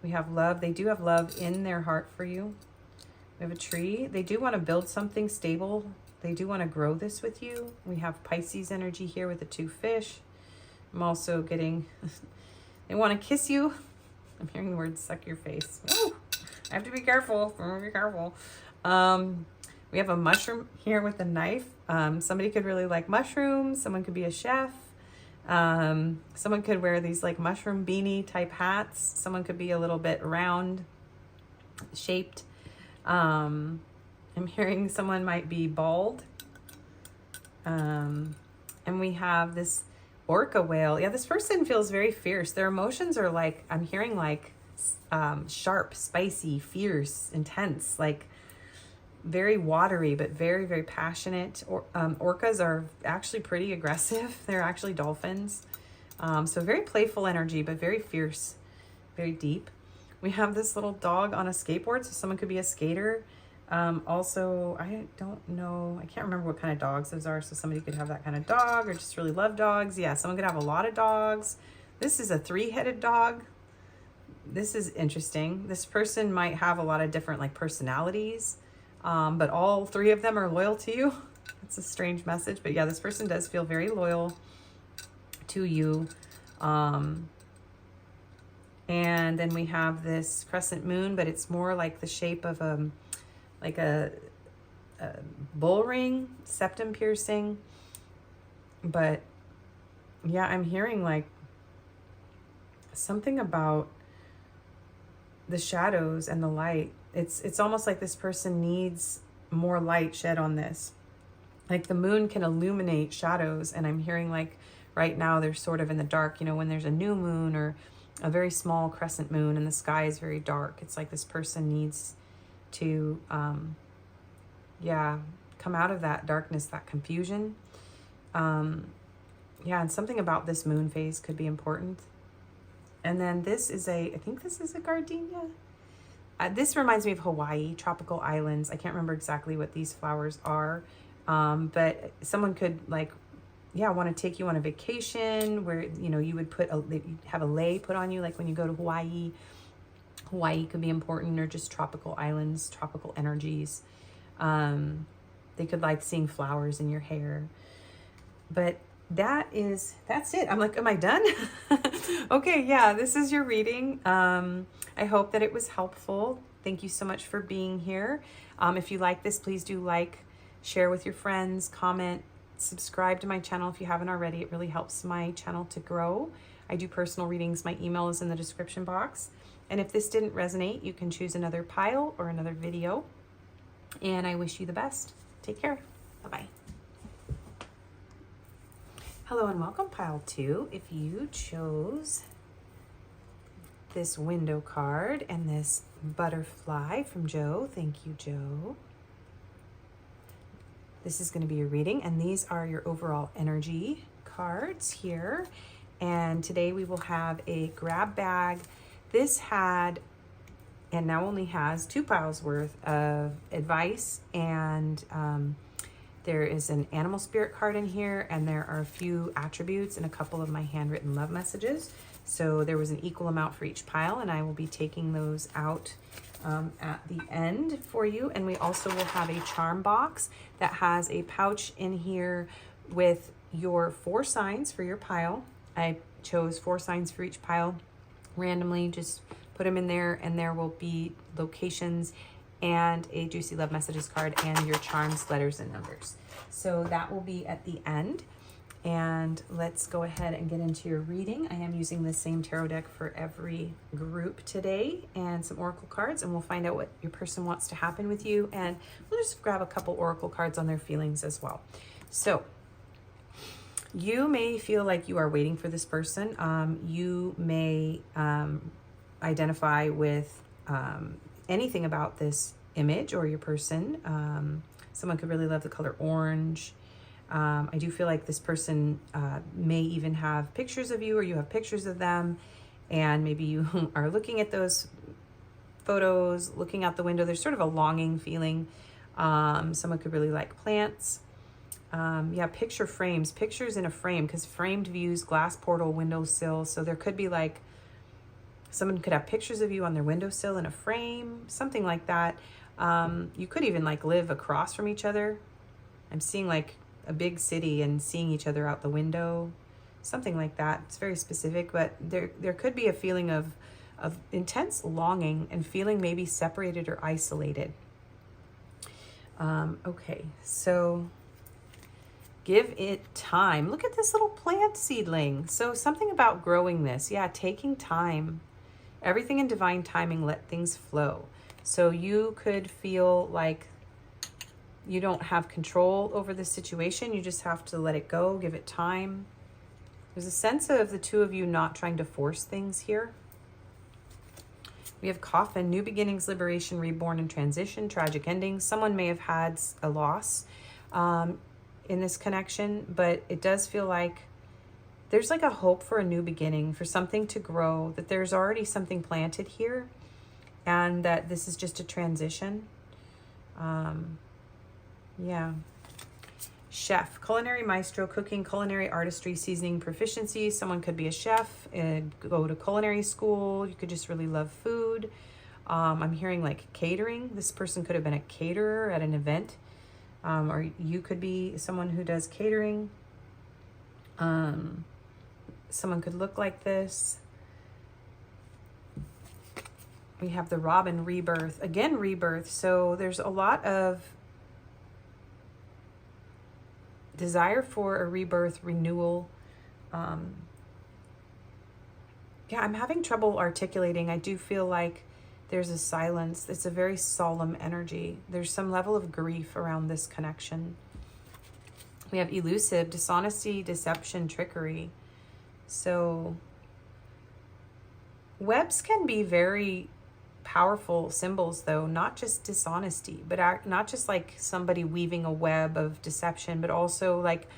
We have love. They do have love in their heart for you. We have a tree. They do want to build something stable. They do want to grow this with you. We have Pisces energy here with the 2 fish. I'm also getting, they want to kiss you. I'm hearing the word suck your face. Woo! I have to be careful. Be careful. We have a mushroom here with a knife. Somebody could really like mushrooms. Someone could be a chef. Someone could wear these like mushroom beanie type hats. Someone could be a little bit round shaped. I'm hearing someone might be bald. And we have this orca whale. Yeah, this person feels very fierce. Their emotions are like, I'm hearing like sharp, spicy, fierce, intense, like very watery, but very, very passionate. Orcas are actually pretty aggressive. They're actually dolphins. So very playful energy, but very fierce, very deep. We have this little dog on a skateboard. So someone could be a skater. Also, I don't know. I can't remember what kind of dogs those are. So somebody could have that kind of dog or just really love dogs. Yeah, someone could have a lot of dogs. This is a 3-headed dog. This is interesting. This person might have a lot of different like personalities, but all 3 of them are loyal to you. It's a strange message, but yeah, this person does feel very loyal to you. And then we have this crescent moon, but it's more like the shape of a bull ring, septum piercing. But yeah, I'm hearing like something about the shadows and the light. It's almost like this person needs more light shed on this. Like the moon can illuminate shadows, and I'm hearing like right now they're sort of in the dark. You know, when there's a new moon or a very small crescent moon and the sky is very dark, it's like this person needs to come out of that darkness, that confusion. And something about this moon phase could be important. And then this is I think this is a gardenia. This reminds me of Hawaii, tropical islands. I can't remember exactly what these flowers are. But someone could like, want to take you on a vacation where, you know, you would have a lei put on you. Like when you go to Hawaii, Hawaii could be important, or just tropical islands, tropical energies. They could like seeing flowers in your hair, but that's it. I'm like, am I done? Okay. Yeah, this is your reading. I hope that it was helpful. Thank you so much for being here. If you like this, please do like, share with your friends, comment, subscribe to my channel if you haven't already. It really helps my channel to grow. I do personal readings. My email is in the description box. And if this didn't resonate, you can choose another pile or another video. And I wish you the best. Take care. Bye-bye. Hello and welcome, pile 2. If you chose this window card and this butterfly from Joe, thank you, Joe. This is going to be your reading, and these are your overall energy cards here. And today we will have a grab bag. This had, and now only has, 2 piles worth of advice and There is an animal spirit card in here, and there are a few attributes and a couple of my handwritten love messages. So there was an equal amount for each pile, and I will be taking those out at the end for you. And we also will have a charm box that has a pouch in here with your 4 signs for your pile. I chose 4 signs for each pile randomly, just put them in there, and there will be locations and a Juicy Love Messages card and your charms, letters, and numbers. So that will be at the end. And let's go ahead and get into your reading. I am using the same tarot deck for every group today and some oracle cards, and we'll find out what your person wants to happen with you. And we'll just grab a couple oracle cards on their feelings as well. So you may feel like you are waiting for this person. You may identify with anything about this image or your person. Someone could really love the color orange. I do feel like this person may even have pictures of you, or you have pictures of them, and maybe you are looking at those photos, looking out the window. There's sort of a longing feeling. Someone could really like plants. Yeah, picture frames, pictures in a frame, because framed views, glass portal, windowsill. So there could be like, someone could have pictures of you on their windowsill in a frame, something like that. You could even like live across from each other. I'm seeing like a big city and seeing each other out the window, something like that. It's very specific, but there could be a feeling of intense longing and feeling maybe separated or isolated. Okay, so give it time. Look at this little plant seedling. So something about growing this. Yeah, taking time. Everything in divine timing, let things flow. So you could feel like you don't have control over the situation. You just have to let it go, give it time. There's a sense of the two of you not trying to force things here. We have coffin, new beginnings, liberation, reborn, and transition, tragic endings. Someone may have had a loss in this connection, but it does feel like there's like a hope for a new beginning, for something to grow, that there's already something planted here, and that this is just a transition. Yeah. Chef, culinary maestro, cooking, culinary artistry, seasoning proficiency. Someone could be a chef and go to culinary school. You could just really love food. I'm hearing like catering. This person could have been a caterer at an event. Or you could be someone who does catering. Someone could look like this. We have the Robin, rebirth. Again, rebirth. So there's a lot of desire for a rebirth, renewal. Yeah, I'm having trouble articulating. I do feel like there's a silence. It's a very solemn energy. There's some level of grief around this connection. We have elusive, dishonesty, deception, trickery. So webs can be very powerful symbols, though, not just dishonesty, but not just like somebody weaving a web of deception, but also like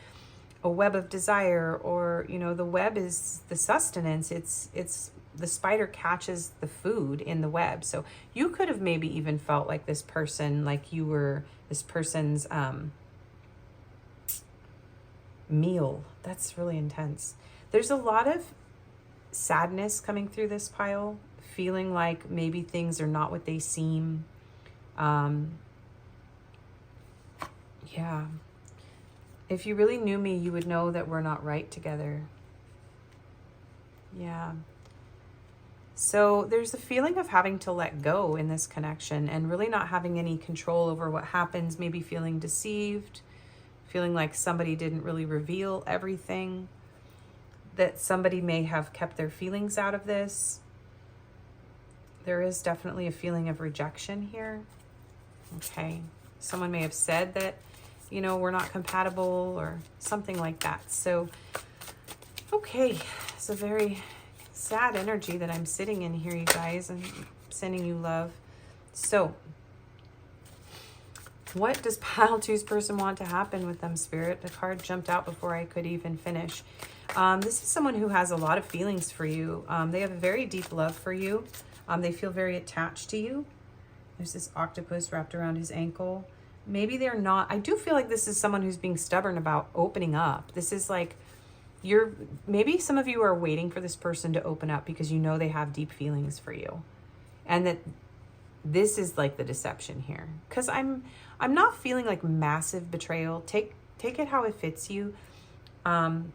a web of desire, or, you know, the web is the sustenance. It's the spider catches the food in the web. So you could have maybe even felt like this person, like you were this person's meal. That's really intense. There's a lot of sadness coming through this pile, feeling like maybe things are not what they seem. Yeah. If you really knew me, you would know that we're not right together. Yeah. So there's a feeling of having to let go in this connection and really not having any control over what happens, maybe feeling deceived, feeling like somebody didn't really reveal everything, that somebody may have kept their feelings out of this. There is definitely a feeling of rejection here. Okay. Someone may have said that, you know, we're not compatible or something like that. So, okay. It's a very sad energy that I'm sitting in here, you guys. I'm sending you love. So, what does pile 2's person want to happen with them, Spirit? The card jumped out before I could even finish. This is someone who has a lot of feelings for you. They have a very deep love for you. They feel very attached to you. There's this octopus wrapped around his ankle. maybe they're not. I do feel like this is someone who's being stubborn about opening up. This is like, maybe some of you are waiting for this person to open up because you know they have deep feelings for you. And that this is like the deception here. Because I'm not feeling like massive betrayal. Take it how it fits you.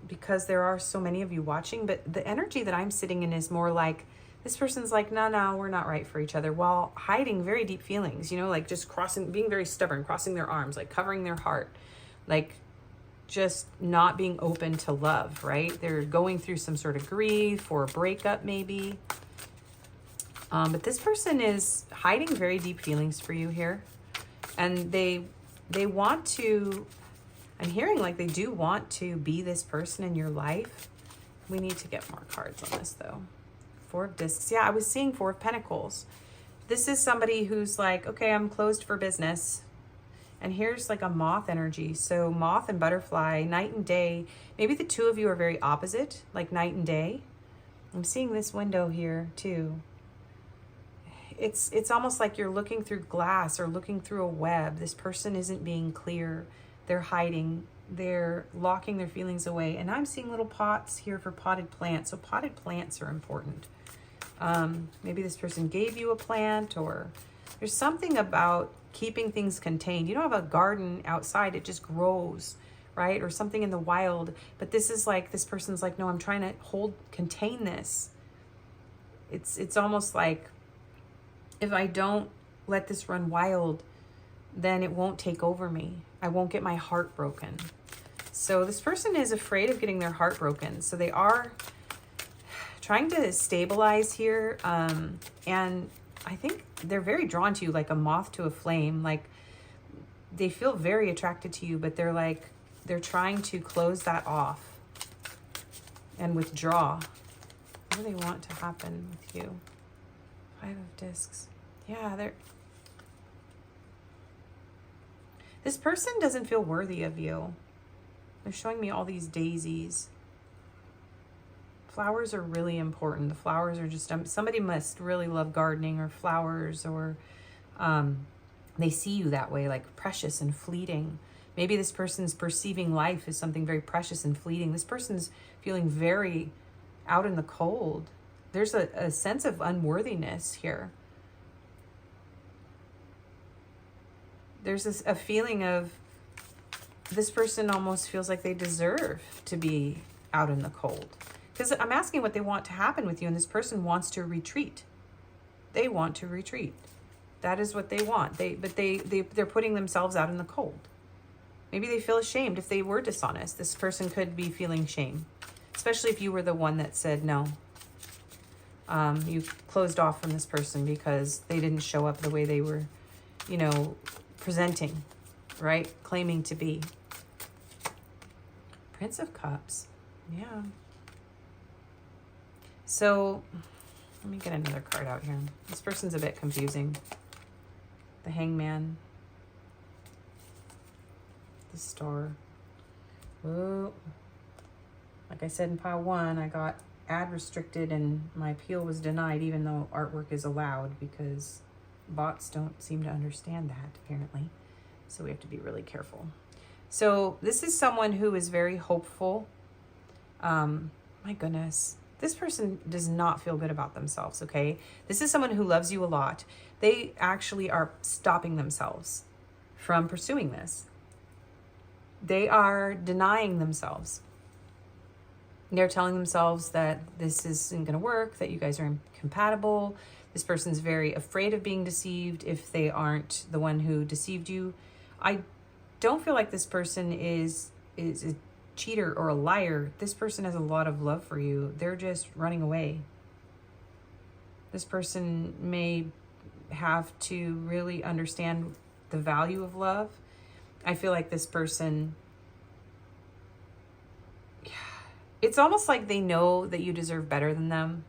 Because there are so many of you watching, but the energy that I'm sitting in is more like, this person's like, no, we're not right for each other, while hiding very deep feelings, like just being very stubborn, crossing their arms, like covering their heart, like just not being open to love, right? They're going through some sort of grief or a breakup maybe. But this person is hiding very deep feelings for you here. And they want to, I'm hearing like they do want to be this person in your life. We need to get more cards on this though. 4 of Discs. Yeah, I was seeing 4 of Pentacles. This is somebody who's like, okay, I'm closed for business. And here's like a moth energy. So moth and butterfly, night and day. Maybe the two of you are very opposite, like night and day. I'm seeing this window here too. It's almost like you're looking through glass or looking through a web. This person isn't being clear. They're hiding. They're locking their feelings away. And I'm seeing little pots here for potted plants. So potted plants are important. Maybe this person gave you a plant, or there's something about keeping things contained. You don't have a garden outside. It just grows, right? Or something in the wild. But this is like, this person's like, no, I'm trying to contain this. It's almost like, if I don't let this run wild, then it won't take over me. I won't get my heart broken. So this person is afraid of getting their heart broken. So they are trying to stabilize here. And I think they're very drawn to you, like a moth to a flame. Like they feel very attracted to you, but they're trying to close that off and withdraw. What do they want to happen with you? 5 of Discs. Yeah, this person doesn't feel worthy of you. They're showing me all these daisies. Flowers are really important. The flowers are just, somebody must really love gardening or flowers, or they see you that way, like precious and fleeting. Maybe this person's perceiving life as something very precious and fleeting. This person's feeling very out in the cold. There's a sense of unworthiness here. There's a feeling of this person almost feels like they deserve to be out in the cold. Because I'm asking what they want to happen with you, and this person wants to retreat. They want to retreat. That is what they want. They're putting themselves out in the cold. Maybe they feel ashamed if they were dishonest. This person could be feeling shame, especially if you were the one that said no. You closed off from this person because they didn't show up the way they were, presenting, right? Claiming to be. Prince of Cups. Yeah. So let me get another card out here. This person's a bit confusing. The Hangman. The Star. Whoa. Like I said in pile 1, I got ad restricted and my appeal was denied, even though artwork is allowed, because bots don't seem to understand that, apparently. So we have to be really careful. So this is someone who is very hopeful. My goodness. This person does not feel good about themselves, okay? This is someone who loves you a lot. They actually are stopping themselves from pursuing this. They are denying themselves. They're telling themselves that this isn't going to work, that you guys are incompatible. This person's very afraid of being deceived if they aren't the one who deceived you. I don't feel like this person is a cheater or a liar. This person has a lot of love for you. They're just running away. This person may have to really understand the value of love. I feel like this person, it's almost like they know that you deserve better than them.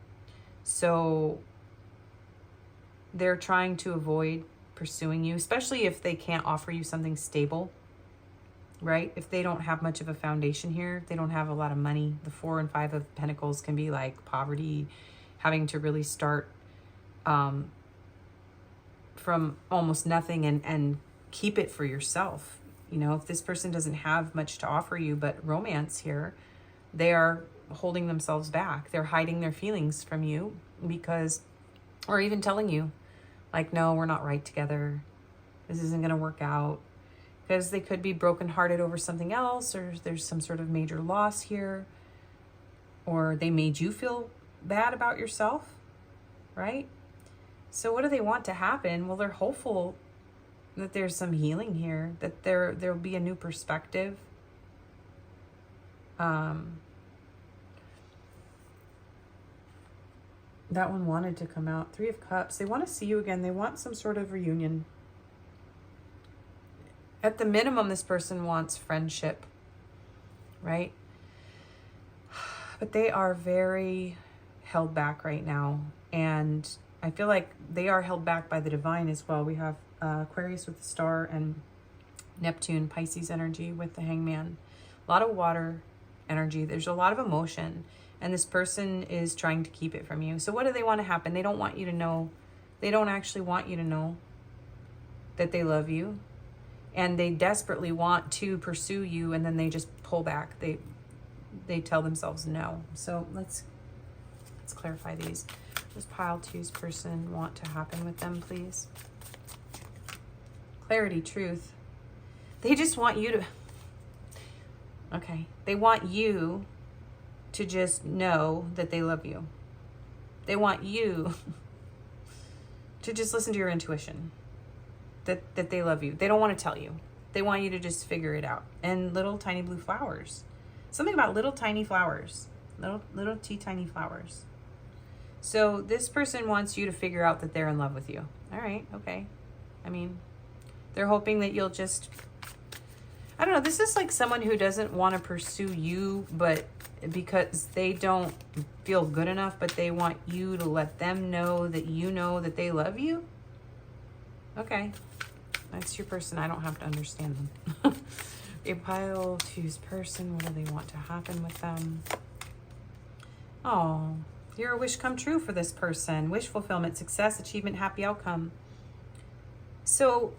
So they're trying to avoid pursuing you, especially if they can't offer you something stable, right? If they don't have much of a foundation here, they don't have a lot of money. The 4 and 5 of Pentacles can be like poverty, having to really start from almost nothing and keep it for yourself. You know, if this person doesn't have much to offer you but romance here, they are holding themselves back. They're hiding their feelings from you because, or even telling you, like, no, we're not right together. This isn't going to work out. Because they could be brokenhearted over something else, or there's some sort of major loss here, or they made you feel bad about yourself, right? So what do they want to happen? Well, they're hopeful that there's some healing here, that there'll be a new perspective. That one wanted to come out. 3 of Cups. They want to see you again. They want some sort of reunion. At the minimum, this person wants friendship, right? But they are very held back right now. And I feel like they are held back by the divine as well. We have Aquarius with the star and Neptune, Pisces energy with the hangman. A lot of water energy. There's a lot of emotion. And this person is trying to keep it from you. So what do they want to happen? They don't want you to know. They don't actually want you to know that they love you. And they desperately want to pursue you, and then they just pull back. They tell themselves no. So let's clarify these. What does pile 2's person want to happen with them, please? Clarity, truth. They just want you to... Okay. They want you to just know that they love you. They want you to just listen to your intuition. That they love you. They don't want to tell you. They want you to just figure it out. And little tiny blue flowers. Something about little tiny flowers. Little tiny flowers. So this person wants you to figure out that they're in love with you. All right, okay. I mean, they're hoping that you'll just... I don't know. This is like someone who doesn't want to pursue you, but because they don't feel good enough, but they want you to let them know that they love you. Okay. That's your person. I don't have to understand them. A pile 2's person. What do they want to happen with them? Oh, you're a wish come true for this person. Wish fulfillment, success, achievement, happy outcome. So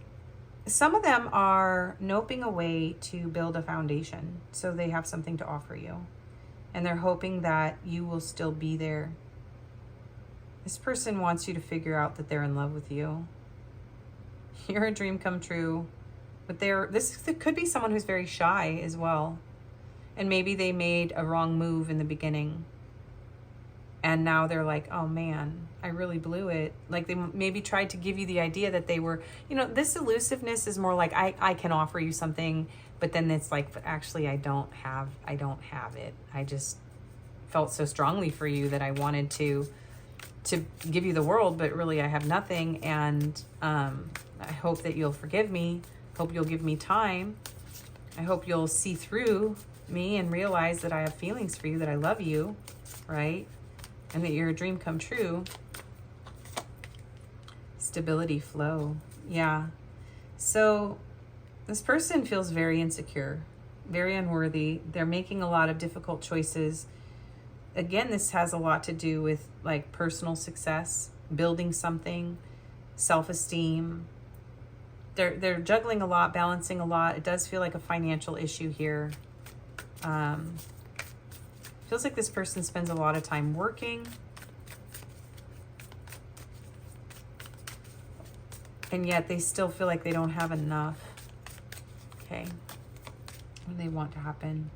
some of them are noping away to build a foundation. So they have something to offer you. And they're hoping that you will still be there. This person wants you to figure out that they're in love with you. You're a dream come true, but this could be someone who's very shy as well. And maybe they made a wrong move in the beginning. And now they're like, oh man, I really blew it. Like they maybe tried to give you the idea that they were, you know, this elusiveness is more like, I can offer you something, but then it's like, but actually I don't have it. I just felt so strongly for you that I wanted to give you the world, but really I have nothing. And, I hope that you'll forgive me. Hope you'll give me time. I hope you'll see through me and realize that I have feelings for you, that I love you, right? And that you're a dream come true. Stability, flow. Yeah. So this person feels very insecure, very unworthy. They're making a lot of difficult choices. Again, this has a lot to do with like personal success, building something, self-esteem. They're juggling a lot, balancing a lot. It does feel like a financial issue here. Feels like this person spends a lot of time working. And yet they still feel like they don't have enough. Okay. What do they want to happen?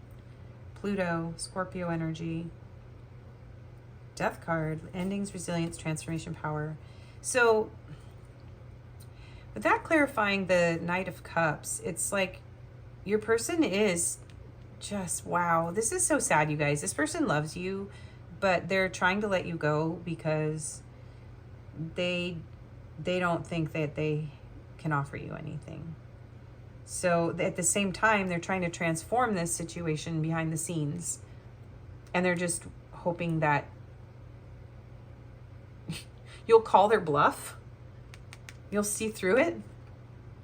Pluto, Scorpio energy. Death card, endings, resilience, transformation, power. So with that clarifying the Knight of Cups, it's like your person is just, wow. This is so sad, you guys. This person loves you, but they're trying to let you go because they don't think that they can offer you anything. So at the same time, they're trying to transform this situation behind the scenes. And they're just hoping that you'll call their bluff. You'll see through it.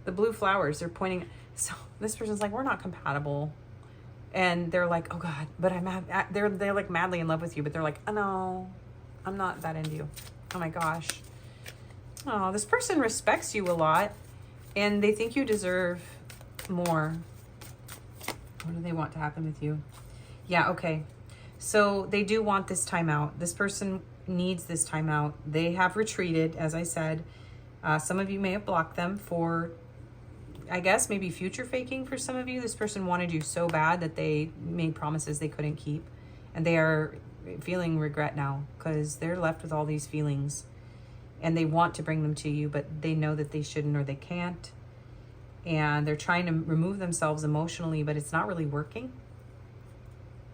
The blue flowers, they're pointing. So this person's like, we're not compatible. And they're like, oh God, but they're like madly in love with you, but they're like, oh no, I'm not that into you. Oh my gosh. Oh, this person respects you a lot. And they think you deserve more. What do they want to happen with you? Yeah, okay. So they do want this time out. This person needs this time out. They have retreated, as I said. Some of you may have blocked them for, I guess, maybe future faking for some of you. This person wanted you so bad that they made promises they couldn't keep. And they are feeling regret now because they're left with all these feelings. And they want to bring them to you, but they know that they shouldn't or they can't. And they're trying to remove themselves emotionally, but it's not really working.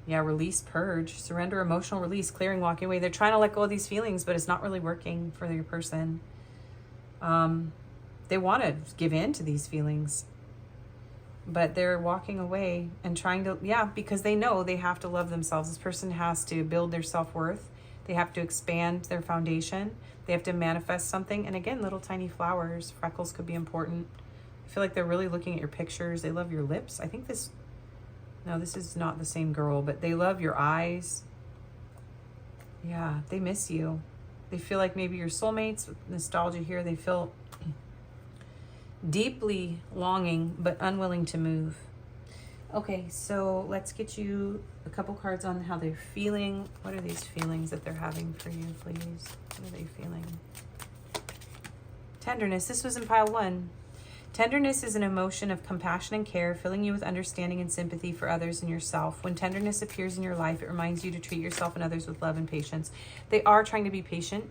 Yeah, release, purge, surrender, emotional release, clearing, walking away. They're trying to let go of these feelings, but it's not really working for your person. They want to give in to these feelings, but they're walking away and trying to, because they know they have to love themselves. This person has to build their self-worth. They have to expand their foundation. They have to manifest something. And again, little tiny flowers, freckles could be important. I feel like they're really looking at your pictures. They love your lips. I think this is not the same girl, but they love your eyes. Yeah, they miss you. They feel like maybe you're soulmates. With nostalgia here, they feel deeply longing, but unwilling to move. Okay, so let's get you a couple cards on how they're feeling. What are these feelings that they're having for you, please? What are they feeling? Tenderness. This was in pile 1. Tenderness is an emotion of compassion and care, filling you with understanding and sympathy for others and yourself. When tenderness appears in your life, it reminds you to treat yourself and others with love and patience. They are trying to be patient.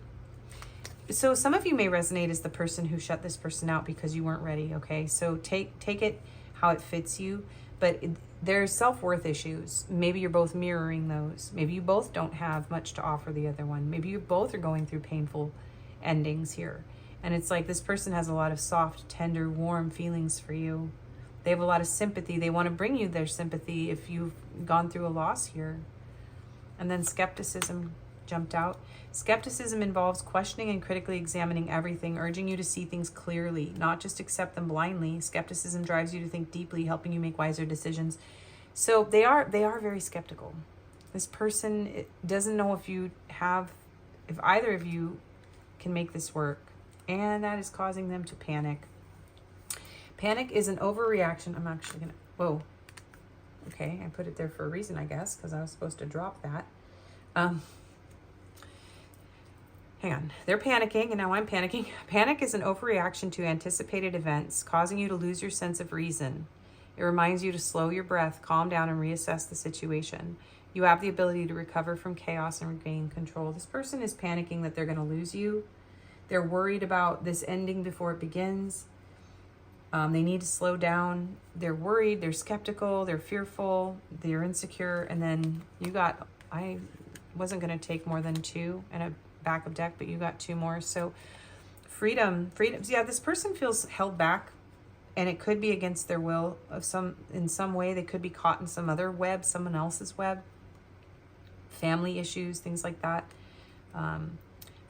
So some of you may resonate as the person who shut this person out because you weren't ready, okay? So take it how it fits you, but there's self-worth issues. Maybe you're both mirroring those. Maybe you both don't have much to offer the other one. Maybe you both are going through painful endings here. And it's like this person has a lot of soft, tender, warm feelings for you. They have a lot of sympathy. They want to bring you their sympathy if you've gone through a loss here. And then skepticism jumped out. Skepticism involves questioning and critically examining everything, urging you to see things clearly, not just accept them blindly. Skepticism drives you to think deeply, helping you make wiser decisions. So they are very skeptical. This person doesn't know if either of you can make this work. And that is causing them to panic. Panic is an overreaction. I'm actually going to... Whoa. Okay, I put it there for a reason, I guess, because I was supposed to drop that. Hang on. They're panicking, and now I'm panicking. Panic is an overreaction to anticipated events, causing you to lose your sense of reason. It reminds you to slow your breath, calm down, and reassess the situation. You have the ability to recover from chaos and regain control. This person is panicking that they're going to lose you. They're worried about this ending before it begins. They need to slow down. They're worried. They're skeptical. They're fearful. They're insecure. And then I wasn't going to take more than 2 and a backup deck, but you got 2 more. So freedom. Yeah, this person feels held back, and it could be against their will in some way. They could be caught in some other web, someone else's web. Family issues, things like that.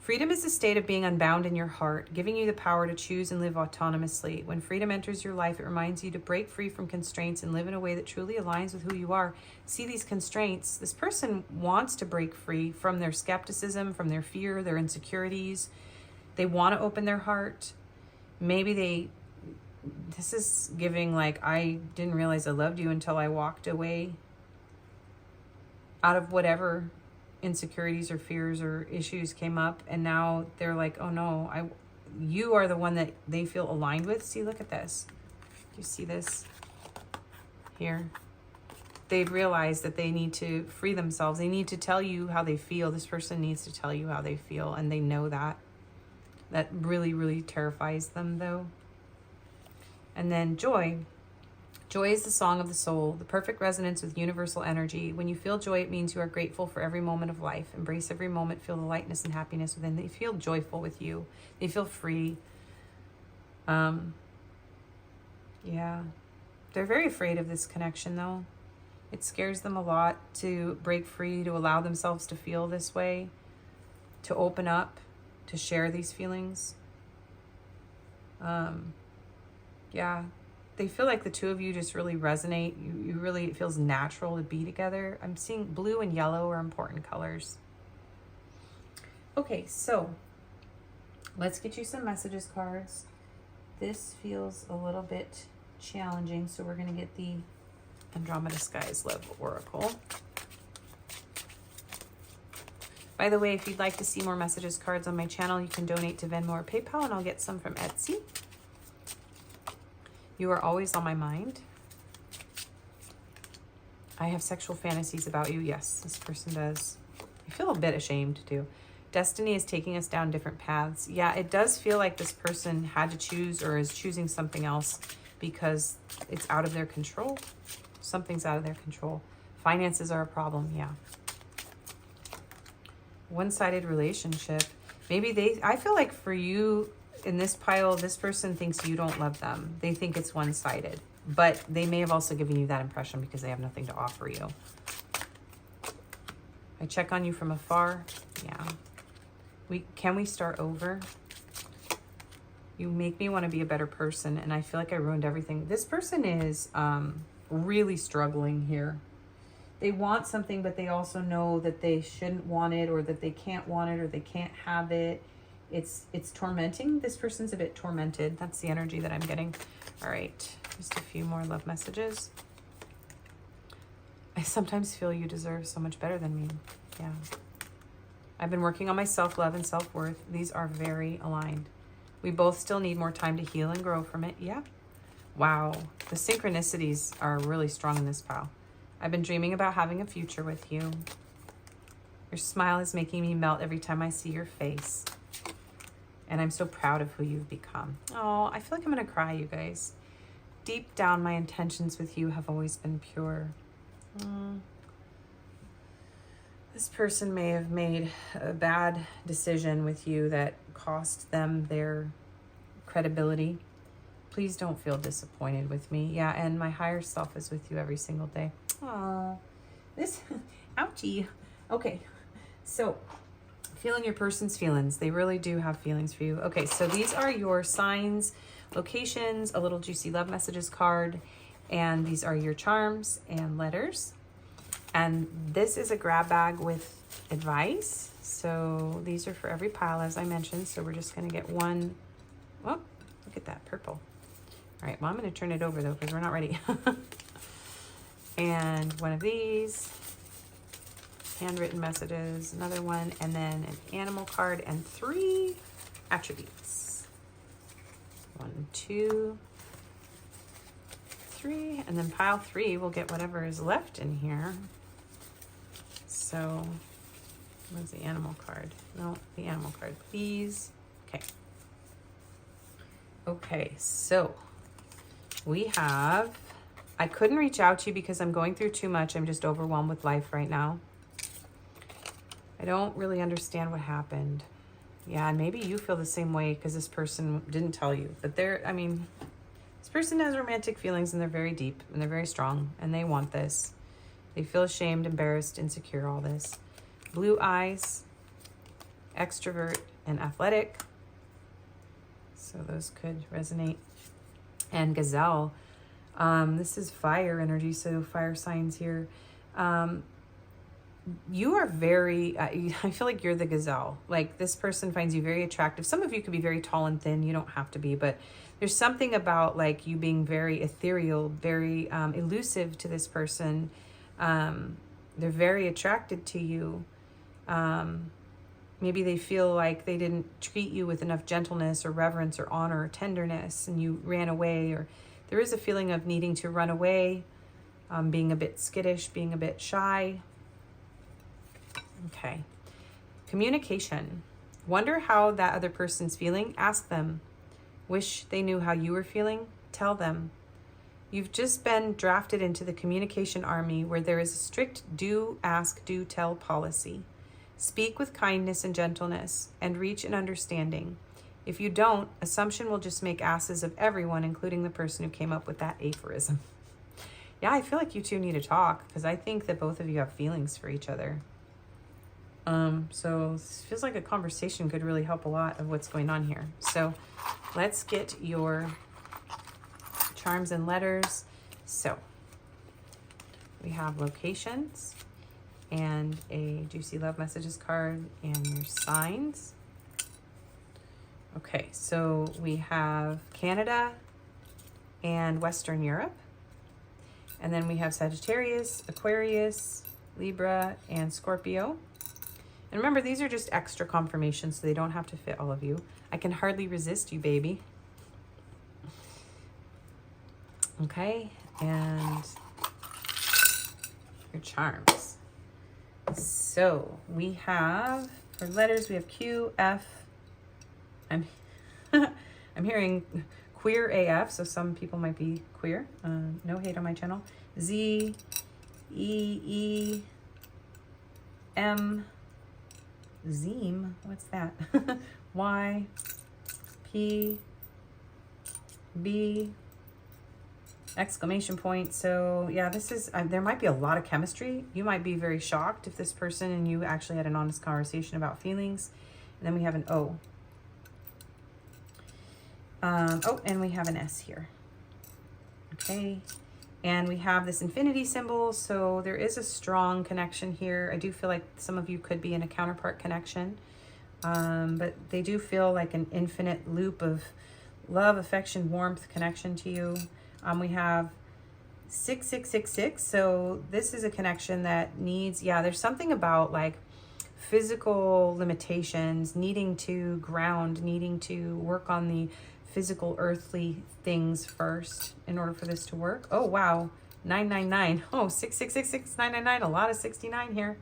Freedom is a state of being unbound in your heart, giving you the power to choose and live autonomously. When freedom enters your life, it reminds you to break free from constraints and live in a way that truly aligns with who you are. See these constraints. This person wants to break free from their skepticism, from their fear, their insecurities. They want to open their heart. Maybe this is giving like, I didn't realize I loved you until I walked away out of whatever insecurities or fears or issues came up, and now they're like, oh no, you are the one that they feel aligned with. See, look at this. You see this here? They've realized that they need to free themselves. They need to tell you how they feel. This person needs to tell you how they feel, and they know that. That really, really terrifies them though. And then joy. Joy is the song of the soul, the perfect resonance with universal energy. When you feel joy, it means you are grateful for every moment of life. Embrace every moment, feel the lightness and happiness within. They feel joyful with you. They feel free. Yeah. They're very afraid of this connection though. It scares them a lot to break free, to allow themselves to feel this way, to open up, to share these feelings. Yeah. They feel like the two of you just really resonate. You really, it feels natural to be together. I'm seeing blue and yellow are important colors. Okay, so let's get you some messages cards. this feels a little bit challenging, so we're going to get the Andromeda Skies Love Oracle. By the way, if you'd like to see more messages cards on my channel, you can donate to Venmo or PayPal, and I'll get some from Etsy. You are always on my mind. I have sexual fantasies about you. Yes, this person does. I feel a bit ashamed too. Destiny is taking us down different paths. Yeah, it does feel like this person had to choose or is choosing something else because it's out of their control. Something's out of their control. Finances are a problem, yeah. One-sided relationship. Maybe I feel like for you in this pile, this person thinks you don't love them. They think it's one-sided, but they may have also given you that impression because they have nothing to offer you. I check on you from afar. Yeah. Can we start over? You make me want to be a better person, and I feel like I ruined everything. This person is really struggling here. They want something, but they also know that they shouldn't want it, or that they can't want it, or they can't have it. It's tormenting. This person's a bit tormented. That's the energy that I'm getting. All right, just a few more love messages. I sometimes feel you deserve so much better than me. Yeah. I've been working on my self-love and self-worth. These are very aligned. We both still need more time to heal and grow from it. Yeah. Wow. The synchronicities are really strong in this pile. I've been dreaming about having a future with you. Your smile is making me melt every time I see your face. And I'm so proud of who you've become. Oh, I feel like I'm going to cry, you guys. Deep down, my intentions with you have always been pure. This person may have made a bad decision with you that cost them their credibility. Please don't feel disappointed with me. Yeah, and my higher self is with you every single day. Oh, this, ouchie. Okay, so feeling your person's feelings. They really do have feelings for you. Okay, so these are your signs, locations, a little juicy love messages card, and these are your charms and letters. And this is a grab bag with advice. So these are for every pile, as I mentioned. So we're just going to get one. Oh, look at that purple. All right, well, I'm going to turn it over, though, because we're not ready. And one of these, handwritten messages, another one, and then an animal card, and 3 attributes. 1, 2, 3, and then pile 3, we'll get whatever is left in here. So, where's the animal card? No, the animal card, please. Okay. Okay, so we have, I couldn't reach out to you because I'm going through too much. I'm just overwhelmed with life right now. I don't really understand what happened. Yeah, and maybe you feel the same way because this person didn't tell you. But this person has romantic feelings, and they're very deep and they're very strong, and they want this. They feel ashamed, embarrassed, insecure, all this. Blue eyes, extrovert, and athletic. So those could resonate. And gazelle. This is fire energy, so fire signs here. You are very, I feel like you're the gazelle. Like, this person finds you very attractive. Some of you could be very tall and thin. You don't have to be, but there's something about like you being very ethereal, very elusive to this person. They're very attracted to you. Maybe they feel like they didn't treat you with enough gentleness or reverence or honor or tenderness, and you ran away, or there is a feeling of needing to run away, being a bit skittish, being a bit shy. Okay. Communication. Wonder how that other person's feeling? Ask them. Wish they knew how you were feeling? Tell them. You've just been drafted into the communication army, where there is a strict do, ask, do, tell policy. Speak with kindness and gentleness and reach an understanding. If you don't, assumption will just make asses of everyone, including the person who came up with that aphorism. Yeah, I feel like you two need to talk, because I think that both of you have feelings for each other. So it feels like a conversation could really help a lot of what's going on here. So let's get your charms and letters. So we have locations and a juicy love messages card and your signs. Okay, so we have Canada and Western Europe. And then we have Sagittarius, Aquarius, Libra, and Scorpio. And remember, these are just extra confirmations, so they don't have to fit all of you. I can hardly resist you, baby. Okay, and your charms. So we have, for letters, we have Q, F. I'm hearing queer AF, so some people might be queer. No hate on my channel. Z, E, E, M, Zeem, what's that? Y, P, B, exclamation point. So yeah, this is, there might be a lot of chemistry. You might be very shocked if this person and you actually had an honest conversation about feelings. And then we have an O. Oh, and we have an S here. Okay. And we have this infinity symbol. So there is a strong connection here. I do feel like some of you could be in a counterpart connection. But they do feel like an infinite loop of love, affection, warmth, connection to you. We have 6666. So this is a connection that needs, yeah, there's something about like physical limitations, needing to ground, needing to work on the physical earthly things first in order for this to work. Oh, wow. 999. Oh, 6666, 999. A lot of 69 here.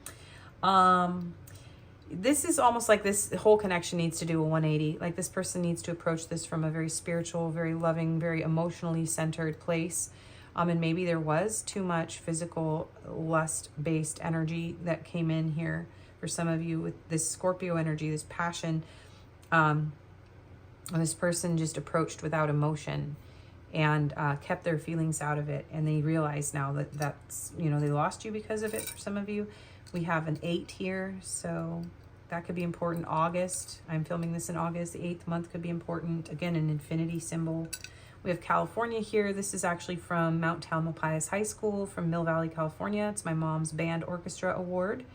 This is almost like this whole connection needs to do a 180. Like this person needs to approach this from a very spiritual, very loving, very emotionally centered place. And maybe there was too much physical lust-based energy that came in here for some of you with this Scorpio energy, this passion. This person just approached without emotion and kept their feelings out of it. And they realize now that that's, you know, they lost you because of it for some of you. We have an 8 here, so that could be important. August, I'm filming this in August. The 8th month could be important. Again, an infinity symbol. We have California here. This is actually from Mount Tamalpais High School from Mill Valley, California. It's my mom's band orchestra award.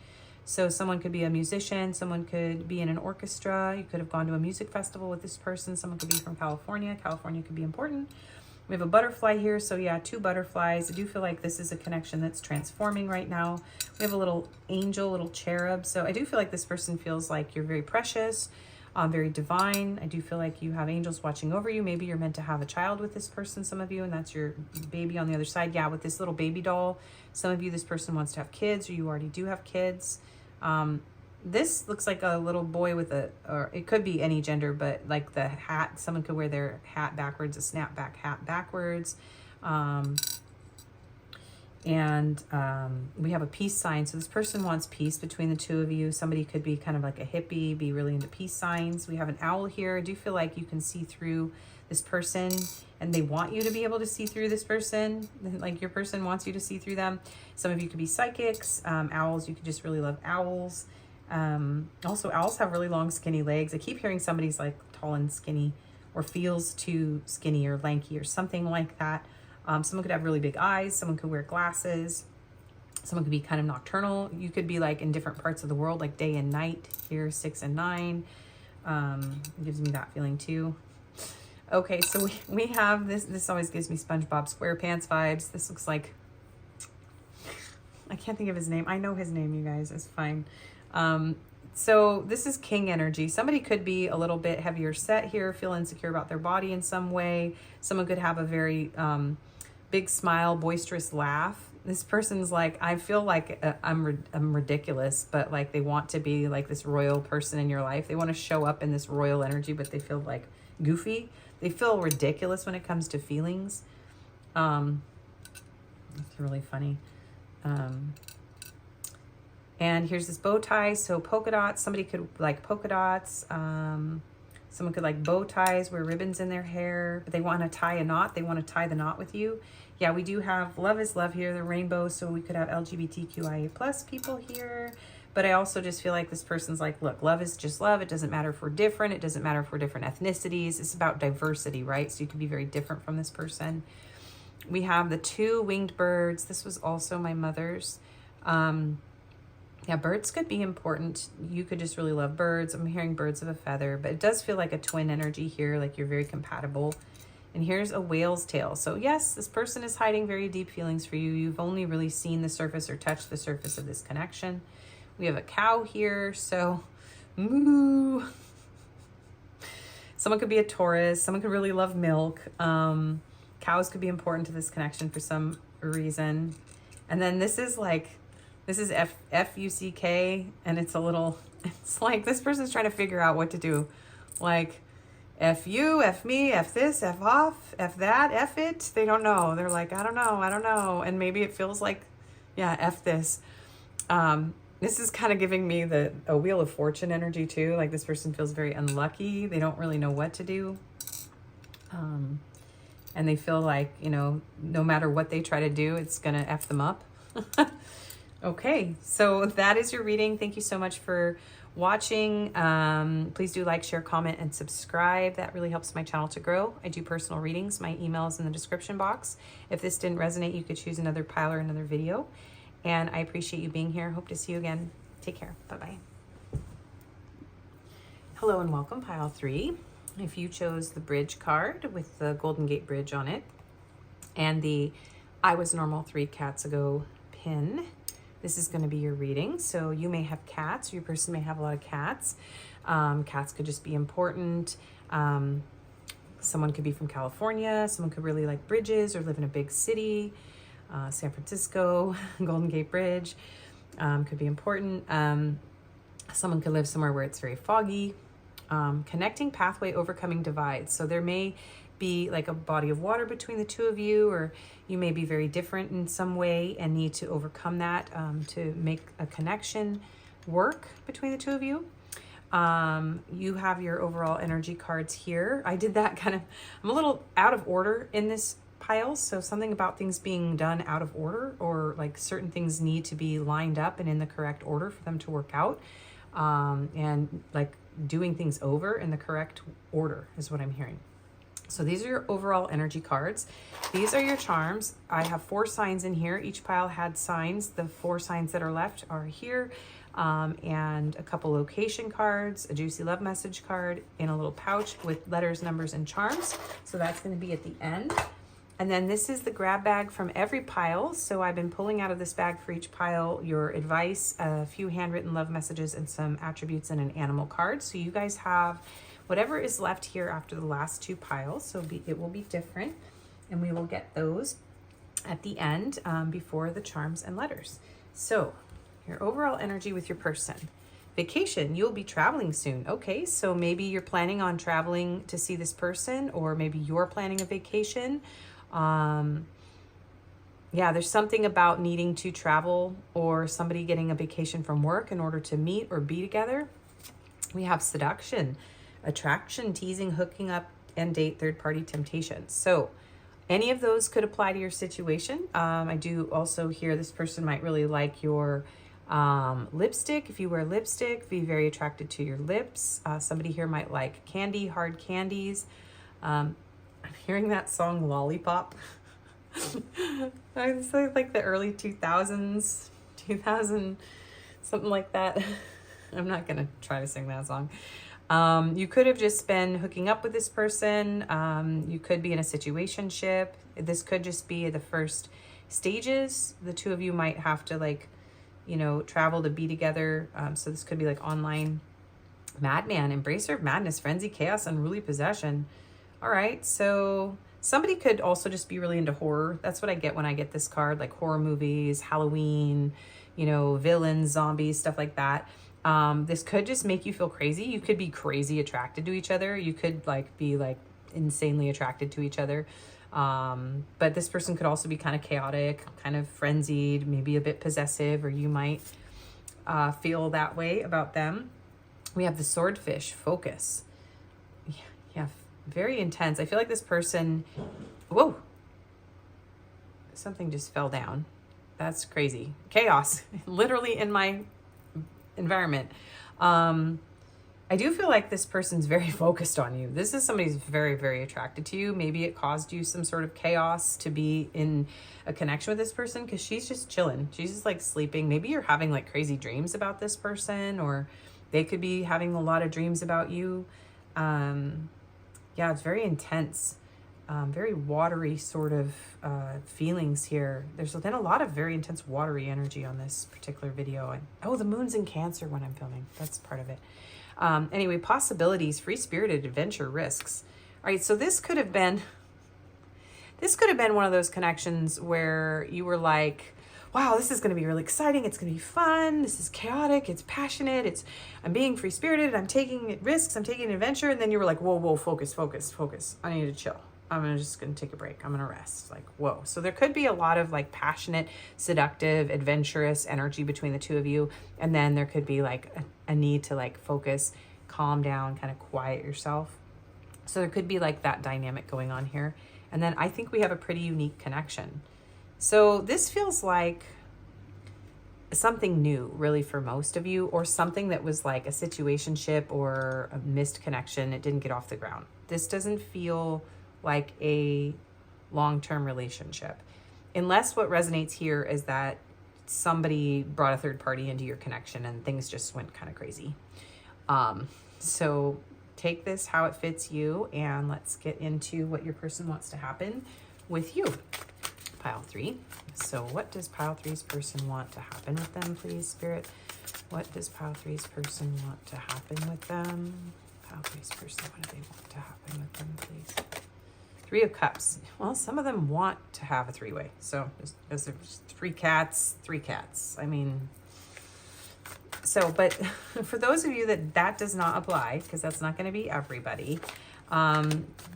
So someone could be a musician, someone could be in an orchestra, you could have gone to a music festival with this person, someone could be from California. California could be important. We have a butterfly here, so yeah, 2 butterflies. I do feel like this is a connection that's transforming right now. We have a little angel, little cherub, so I do feel like this person feels like you're very precious, very divine. I do feel like you have angels watching over you. Maybe you're meant to have a child with this person, some of you, and that's your baby on the other side. Yeah, with this little baby doll, some of you, this person wants to have kids, or you already do have kids. This looks like a little boy with a, or it could be any gender, but like the hat, someone could wear their hat backwards, a snapback hat backwards. We have a peace sign. So this person wants peace between the two of you. Somebody could be kind of like a hippie, be really into peace signs. We have an owl here. I do feel like you can see through this person and they want you to be able to see through this person. Like your person wants you to see through them. Some of you could be psychics. Owls, you could just really love owls. Also, owls have really long, skinny legs. I keep hearing somebody's like tall and skinny or feels too skinny or lanky or something like that. Someone could have really big eyes. Someone could wear glasses. Someone could be kind of nocturnal. You could be like in different parts of the world, like day and night. Here, 6 and 9. It gives me that feeling too. Okay, so we have this. This always gives me SpongeBob SquarePants vibes. This looks like, I can't think of his name. I know his name, you guys. It's fine. So this is king energy. Somebody could be a little bit heavier set here, feel insecure about their body in some way. Someone could have a very big smile, boisterous laugh. This person's like, I feel like I'm ridiculous, but like they want to be like this royal person in your life. They want to show up in this royal energy, but they feel like goofy. They feel ridiculous when it comes to feelings. It's really funny. And here's this bow tie. So polka dots, somebody could like polka dots. Someone could like bow ties, wear ribbons in their hair, but they want to tie a knot. They want to tie the knot with you. Yeah, we do have love is love here, the rainbow. So we could have LGBTQIA plus people here. But I also just feel like this person's like, look, love is just love. It doesn't matter if we're different. It doesn't matter if we're different ethnicities. It's about diversity, right? So you can be very different from this person. We have the 2 winged birds. This was also my mother's. Yeah, birds could be important. You could just really love birds. I'm hearing birds of a feather, but it does feel like a twin energy here, like you're very compatible. And here's a whale's tail. So yes, this person is hiding very deep feelings for you. You've only really seen the surface or touched the surface of this connection. We have a cow here, so moo. Someone could be a Taurus. Someone could really love milk. Cows could be important to this connection for some reason. And then this is F-U-C-K, and it's like this person's trying to figure out what to do. Like, F you, F me, F this, F off, F that, F it. They don't know. They're like, I don't know. And maybe it feels like, yeah, F this. This is kind of giving me a Wheel of Fortune energy too. Like this person feels very unlucky. They don't really know what to do. And they feel like, no matter what they try to do, it's going to F them up. Okay, so that is your reading. Thank you so much for watching. Please do like, share, comment, and subscribe. That really helps my channel to grow. I do personal readings. My email is in the description box. If this didn't resonate, you could choose another pile or another video. And I appreciate you being here. Hope to see you again. Take care. Bye-bye. Hello and welcome, pile 3. If you chose the bridge card with the Golden Gate Bridge on it and the I Was Normal 3 Cats Ago pin, this is going to be your reading. So you may have cats, or your person may have a lot of cats. Cats could just be important. Someone could be from California. Someone could really like bridges or live in a big city. San Francisco, Golden Gate Bridge could be important. Someone could live somewhere where it's very foggy. Connecting pathway, overcoming divides. So there may be like a body of water between the two of you, or you may be very different in some way and need to overcome that to make a connection work between the two of you. You have your overall energy cards here. I did that I'm a little out of order in this pile, so something about things being done out of order, or like certain things need to be lined up and in the correct order for them to work out, and like doing things over in the correct order is what I'm hearing. So these are your overall energy cards. These are your charms. I have 4 signs in here. Each pile had signs. The 4 signs that are left are here, and a couple location cards, a juicy love message card in a little pouch with letters, numbers, and charms. So that's going to be at the end. And then this is the grab bag from every pile. So I've been pulling out of this bag for each pile your advice, a few handwritten love messages, and some attributes and an animal card. So you guys have whatever is left here after the last 2 piles. So it will be different, and we will get those at the end before the charms and letters. So your overall energy with your person. Vacation, you'll be traveling soon. Okay, so maybe you're planning on traveling to see this person, or maybe you're planning a vacation. Yeah, there's something about needing to travel, or somebody getting a vacation from work in order to meet or be together. We have seduction, attraction, teasing, hooking up, and date, third-party temptation. So any of those could apply to your situation. I do also hear this person might really like your lipstick. If you wear lipstick, be very attracted to your lips. Somebody here might like candy, hard candies. I'm hearing that song Lollipop. It's like the early 2000s, 2000, something like that. I'm not gonna try to sing that song. You could have just been hooking up with this person. You could be in a situationship. This could just be the first stages. The two of you might have to travel to be together. So this could be like online. Madman, embracer of madness, frenzy, chaos, unruly possession. All right, so somebody could also just be really into horror. That's what I get when I get this card, like horror movies, Halloween, villains, zombies, stuff like that. This could just make you feel crazy. You could be crazy attracted to each other. You could be insanely attracted to each other. But this person could also be kind of chaotic, kind of frenzied, maybe a bit possessive, or you might feel that way about them. We have the swordfish, focus. Yeah, very intense. I feel like this person, whoa, something just fell down. That's crazy. Chaos, literally in my environment. I do feel like this person's very focused on you. This is somebody who's very, very attracted to you. Maybe it caused you some sort of chaos to be in a connection with this person because she's just chilling. She's just like sleeping. Maybe you're having like crazy dreams about this person, or they could be having a lot of dreams about you. Yeah, it's very intense. Very watery sort of feelings here. There's been a lot of very intense watery energy on this particular video. And oh, the moon's in Cancer when I'm filming. That's part of it. Anyway, possibilities, free-spirited adventure, risks. All right, so this could have been one of those connections where you were like, wow, this is going to be really exciting. It's going to be fun. This is chaotic. It's passionate. I'm being free-spirited. I'm taking risks. I'm taking an adventure. And then you were like, whoa, whoa, focus, focus, focus. I need to chill. Just going to take a break. I'm going to rest. Like, whoa. So there could be a lot of like passionate, seductive, adventurous energy between the two of you. And then there could be like a need to like focus, calm down, kind of quiet yourself. So there could be like that dynamic going on here. And then I think we have a pretty unique connection. So this feels like something new really for most of you, or something that was like a situationship or a missed connection. It didn't get off the ground. This doesn't feel like a long-term relationship, unless what resonates here is that somebody brought a third party into your connection and things just went kind of crazy. So take this how it fits you, and let's get into what your person wants to happen with you. Pile 3. So what does Pile 3's person want to happen with them, please, Spirit? What does Pile 3's person want to happen with them? Pile 3's person, what do they want to happen with them, please? 3 of Cups. Well, some of them want to have a three-way. So there's 3 cats, 3 cats. I mean, so, but for those of you that does not apply, because that's not going to be everybody,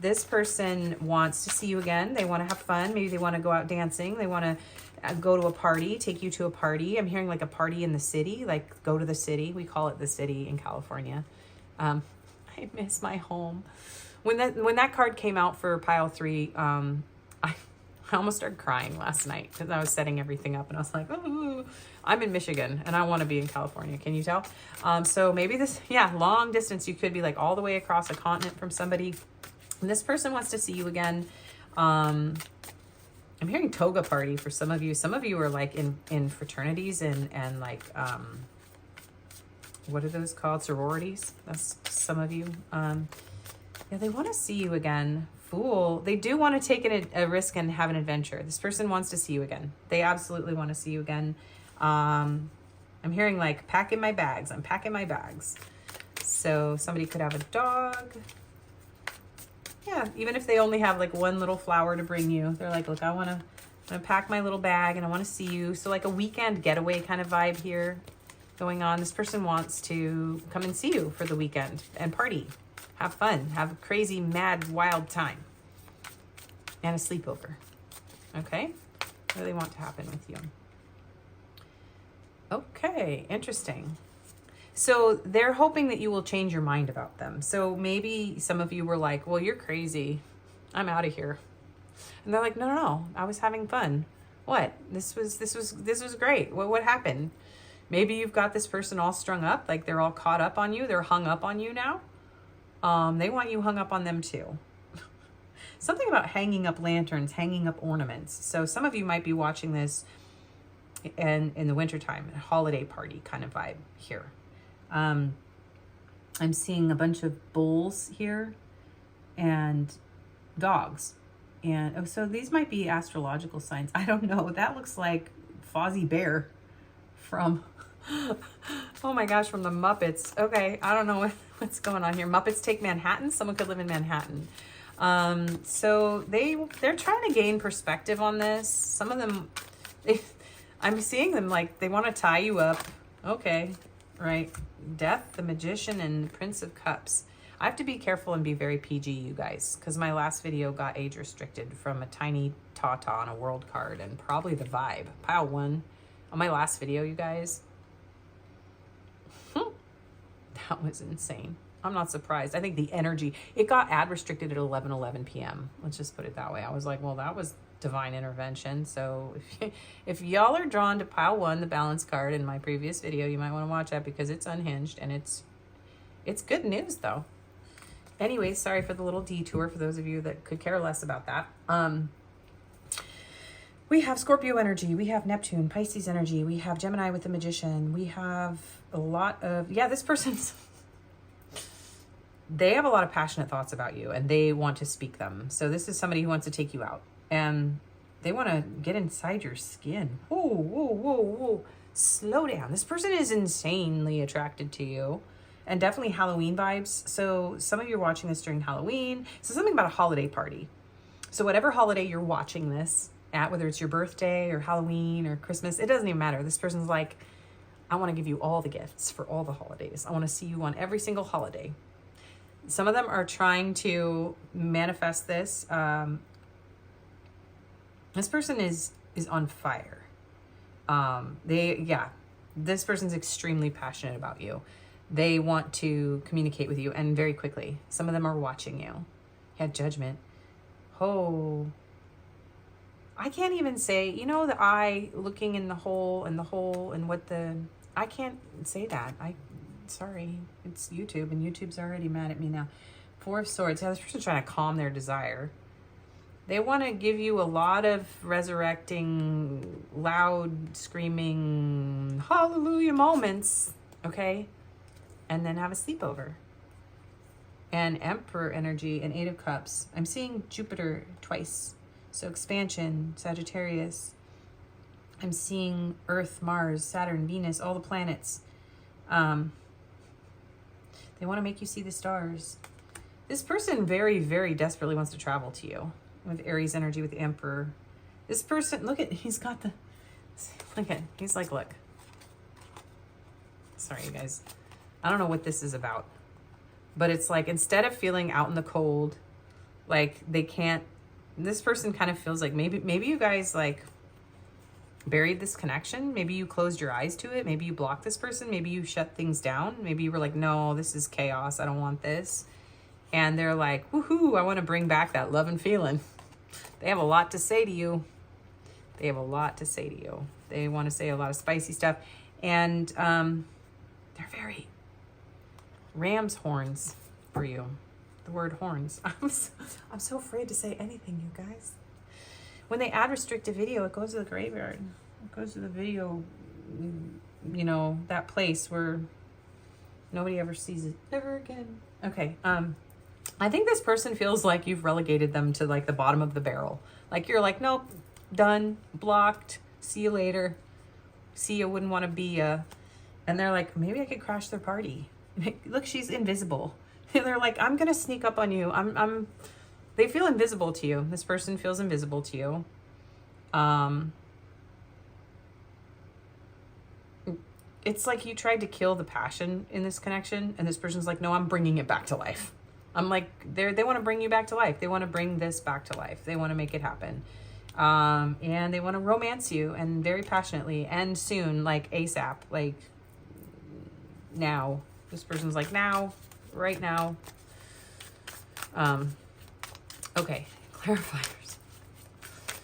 this person wants to see you again. They want to have fun. Maybe they want to go out dancing. They want to go to a party, take you to a party. I'm hearing like a party in the city, like go to the city. We call it the city in California. I miss my home. When that card came out for Pile 3, I almost started crying last night because I was setting everything up and I was like, oh, I'm in Michigan and I want to be in California. Can you tell? So maybe this, yeah, long distance. You could be like all the way across a continent from somebody. And this person wants to see you again. I'm hearing toga party for some of you. Some of you are like in fraternities and like, what are those called? Sororities. That's some of you. Yeah, they want to see you again. Fool. They do want to take a risk and have an adventure. This person wants to see you again. They absolutely want to see you again. I'm hearing like packing my bags. I'm packing my bags. So somebody could have a dog. Yeah, even if they only have like one little flower to bring you. They're like, look, I'm gonna pack my little bag and I want to see you. So like a weekend getaway kind of vibe here going on. This person wants to come and see you for the weekend and party. Have fun, have a crazy, mad, wild time, and a sleepover. Okay? What do they want to happen with you? Okay, interesting. So they're hoping that you will change your mind about them. So maybe some of you were like, well, you're crazy. I'm out of here. And they're like, no, I was having fun. What? This was great. What happened? Maybe you've got this person all strung up, like they're all caught up on you. They're hung up on you now. They want you hung up on them too. Something about hanging up lanterns, hanging up ornaments. So some of you might be watching this in the wintertime, a holiday party kind of vibe here. I'm seeing a bunch of bulls here and dogs. And oh, so these might be astrological signs. I don't know. That looks like Fozzie Bear from, oh my gosh, from the Muppets. Okay, I don't know what's going on here. Muppets Take Manhattan. Someone could live in Manhattan. So they're trying to gain perspective on this. Some of them, I'm seeing them like they want to tie you up. Okay, right. Death, the Magician, and Prince of Cups. I have to be careful and be very PG, you guys, because my last video got age restricted from a tiny Tata on a world card and probably the vibe. Pile 1 on my last video, you guys. That was insane. I'm not surprised. I think the energy, it got ad restricted at 11:11 p.m. Let's just put it that way. I was like, well, that was divine intervention. So if y'all are drawn to Pile 1, the balance card in my previous video, you might want to watch that because it's unhinged and it's It's good news though. Anyway, sorry for the little detour for those of you that could care less about that. We have Scorpio energy, we have Neptune, Pisces energy, we have Gemini with the Magician, we have a lot of, this person's, they have a lot of passionate thoughts about you and they want to speak them. So this is somebody who wants to take you out and they want to get inside your skin. Whoa, whoa, whoa, whoa. Slow down. This person is insanely attracted to you. And definitely Halloween vibes. So some of you are watching this during Halloween. So something about a holiday party. So whatever holiday you're watching this at, whether it's your birthday or Halloween or Christmas, it doesn't even matter. This person's like, I want to give you all the gifts for all the holidays. I want to see you on every single holiday. Some of them are trying to manifest this. This person is on fire. This person's extremely passionate about you. They want to communicate with you and very quickly. Some of them are watching you. Yeah, Judgment. Oh, I can't even say, the eye looking in the hole and I can't say that. Sorry, it's YouTube and YouTube's already mad at me now. Four of Swords. Yeah, this person's trying to calm their desire. They want to give you a lot of resurrecting, loud, screaming, hallelujah moments, okay? And then have a sleepover. And Emperor energy and Eight of Cups. I'm seeing Jupiter twice. So expansion, Sagittarius. I'm seeing Earth, Mars, Saturn, Venus, all the planets. They want to make you see the stars. This person very, very desperately wants to travel to you. With Aries energy, with the Emperor. This person, look, he's like, look. Sorry, you guys. I don't know what this is about. But it's like, instead of feeling out in the cold, like they can't, this person kind of feels like maybe you guys like buried this connection. Maybe you closed your eyes to it. Maybe you blocked this person. Maybe you shut things down. Maybe you were like, no, this is chaos. I don't want this. And they're like, woohoo, I want to bring back that love and feeling. They have a lot to say to you. They want to say a lot of spicy stuff. And they're very ram's horns for you. The word horns. I'm so afraid to say anything, you guys. When they add restricted video, it goes to the graveyard. It goes to the video, that place where nobody ever sees it ever again. Okay, I think this person feels like you've relegated them to like the bottom of the barrel. Like you're like, nope, done, blocked, see you later. See you, wouldn't want to be ya. And they're like, maybe I could crash their party. Look, she's invisible. And they're like, I'm gonna sneak up on you. They feel invisible to you. This person feels invisible to you. It's like you tried to kill the passion in this connection, and this person's like, no, I'm bringing it back to life. I'm like, they want to bring you back to life. They want to bring this back to life. They want to make it happen. And they want to romance you, and very passionately, and soon, like ASAP, like now. This person's like, now, right now. Okay, clarifiers.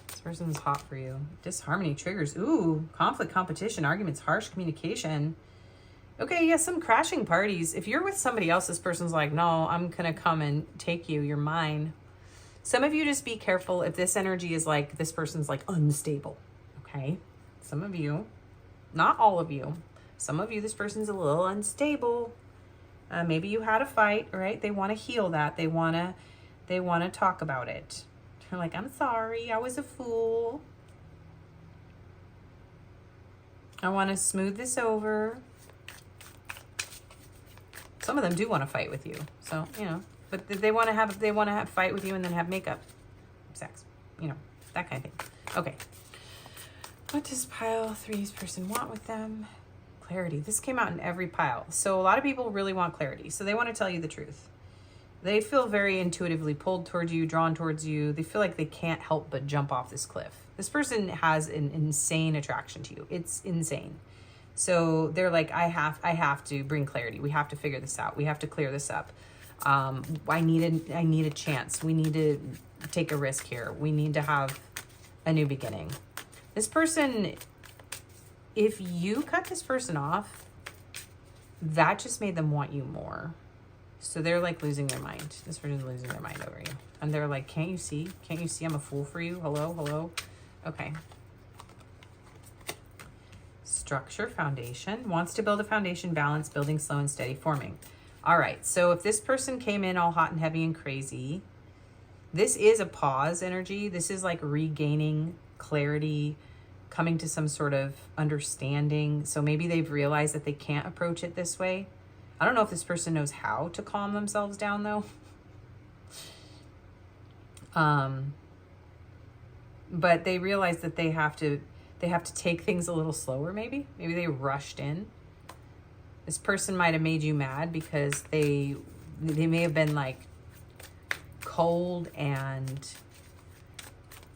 This person's hot for you. Disharmony triggers. Ooh, conflict, competition, arguments, harsh communication. Okay, yeah, some crashing parties. If you're with somebody else, this person's like, no, I'm gonna come and take you. You're mine. Some of you just be careful if this energy is like, this person's like unstable, okay? Some of you, not all of you. Some of you, this person's a little unstable. Maybe you had a fight, right? They want to heal that. They want to talk about it. They're like, I'm sorry, I was a fool. I want to smooth this over. Some of them do want to fight with you. So, but they want to have fight with you and then have makeup sex, that kind of thing. Okay. What does pile 3's person want with them? Clarity. This came out in every pile. So a lot of people really want clarity. So they want to tell you the truth. They feel very intuitively pulled towards you, drawn towards you. They feel like they can't help but jump off this cliff. This person has an insane attraction to you. It's insane. So they're like, I have to bring clarity. We have to figure this out. We have to clear this up. I need a chance. We need to take a risk here. We need to have a new beginning. This person, if you cut this person off, that just made them want you more. So they're like losing their mind. This person's losing their mind over you. And they're like, can't you see? Can't you see I'm a fool for you? Hello, hello. Okay. Structure, foundation. Wants to build a foundation, balance, building slow and steady, forming. All right. So if this person came in all hot and heavy and crazy, this is a pause energy. This is like regaining clarity, coming to some sort of understanding. So maybe they've realized that they can't approach it this way. I don't know if this person knows how to calm themselves down though. But they realize that they have to take things a little slower maybe. Maybe they rushed in. This person might have made you mad because they may have been like cold and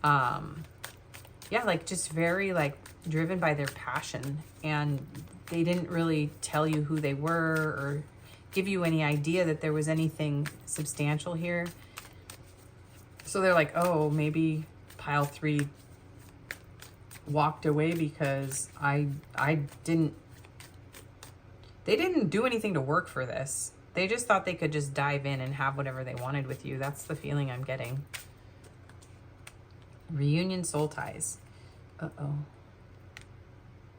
yeah, like just very like driven by their passion, and they didn't really tell you who they were or give you any idea that there was anything substantial here. So they're like, oh, maybe pile 3 walked away because they didn't do anything to work for this. They just thought they could just dive in and have whatever they wanted with you. That's the feeling I'm getting. Reunion, soul ties. Uh-oh.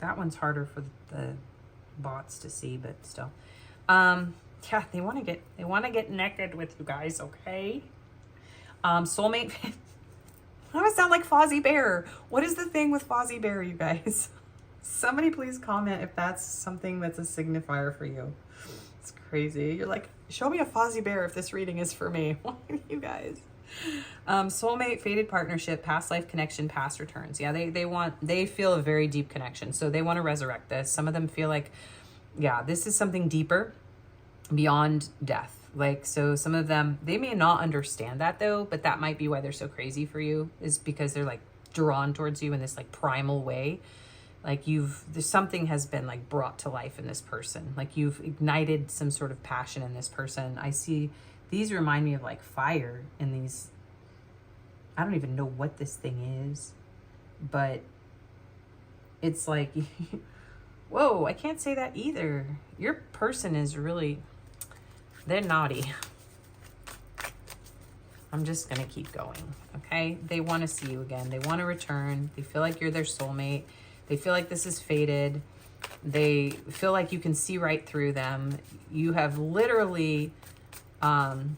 That one's harder for the bots to see, but still. Yeah, they want to get naked with you guys, okay? Soulmate. I want to sound like Fozzie Bear. What is the thing with Fozzie Bear, you guys? Somebody please comment if that's something that's a signifier for you. It's crazy. You're like, show me a Fozzie Bear if this reading is for me. Why are you guys? Soulmate, fated partnership, past life connection, past returns. Yeah, they feel a very deep connection. So they want to resurrect this. Some of them feel like, yeah, this is something deeper beyond death. Like, so some of them, they may not understand that though, but that might be why they're so crazy for you, is because they're like drawn towards you in this like primal way. Like there's something has been like brought to life in this person. Like you've ignited some sort of passion in this person. I see these remind me of like fire in these. I don't even know what this thing is, but it's like, whoa, I can't say that either. Your person is really, they're naughty. I'm just going to keep going, okay? They want to see you again. They want to return. They feel like you're their soulmate. They feel like this is fated. They feel like you can see right through them. You have literally, I'm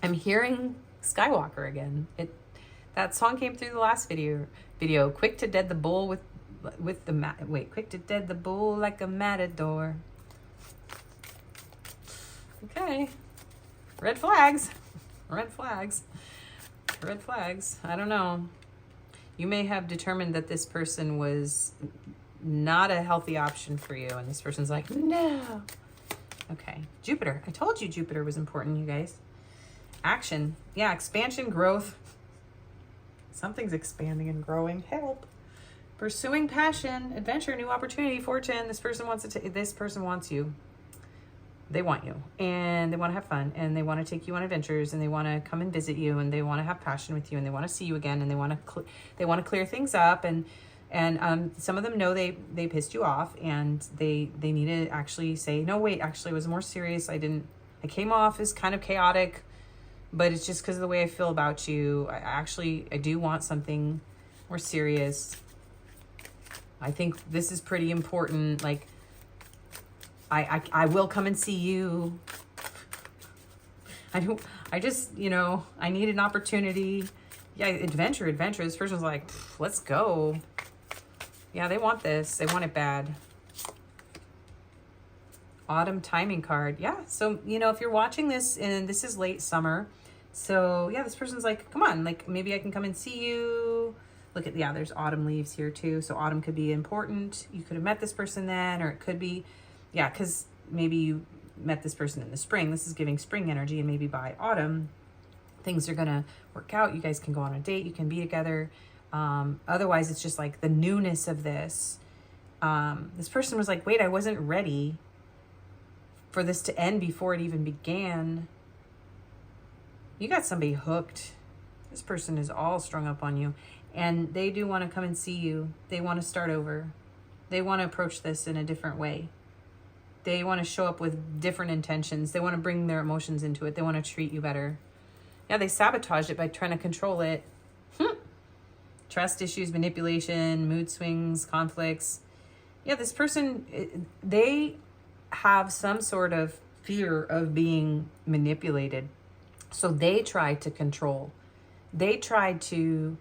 hearing Skywalker again. That song came through the last video. Quick to dead the bull quick to dead the bull like a matador. Okay. Red flags. Red flags. Red flags. I don't know. You may have determined that this person was not a healthy option for you, and this person's like, no. Okay. Jupiter. I told you Jupiter was important, you guys. Action. Yeah, expansion, growth. Something's expanding and growing. Help. Pursuing passion, adventure, new opportunity, fortune. This person wants this person wants you. They want you, and they want to have fun, and they want to take you on adventures, and they want to come and visit you, and they want to have passion with you, and they want to see you again, and they want to clear things up, and some of them know they pissed you off, and they need to actually say, no, wait, actually it was more serious. I came off as kind of chaotic, but it's just because of the way I feel about you. I do want something more serious. I think this is pretty important. Like, I will come and see you. I just, I need an opportunity. Yeah, adventure. This person's like, let's go. Yeah, they want this. They want it bad. Autumn timing card. Yeah, so, if you're watching this and this is late summer, so yeah, this person's like, come on, like maybe I can come and see you. Look at, there's autumn leaves here too. So autumn could be important. You could have met this person then, or it could be, yeah, because maybe you met this person in the spring. This is giving spring energy, and maybe by autumn, things are going to work out. You guys can go on a date. You can be together. Otherwise, it's just like the newness of this. This person was like, wait, I wasn't ready for this to end before it even began. You got somebody hooked. This person is all strung up on you, and they do want to come and see you. They want to start over. They want to approach this in a different way. They want to show up with different intentions. They want to bring their emotions into it. They want to treat you better. Yeah, they sabotaged it by trying to control it. Trust issues, manipulation, mood swings, conflicts. Yeah, this person, they have some sort of fear of being manipulated. So they try to control. They try to,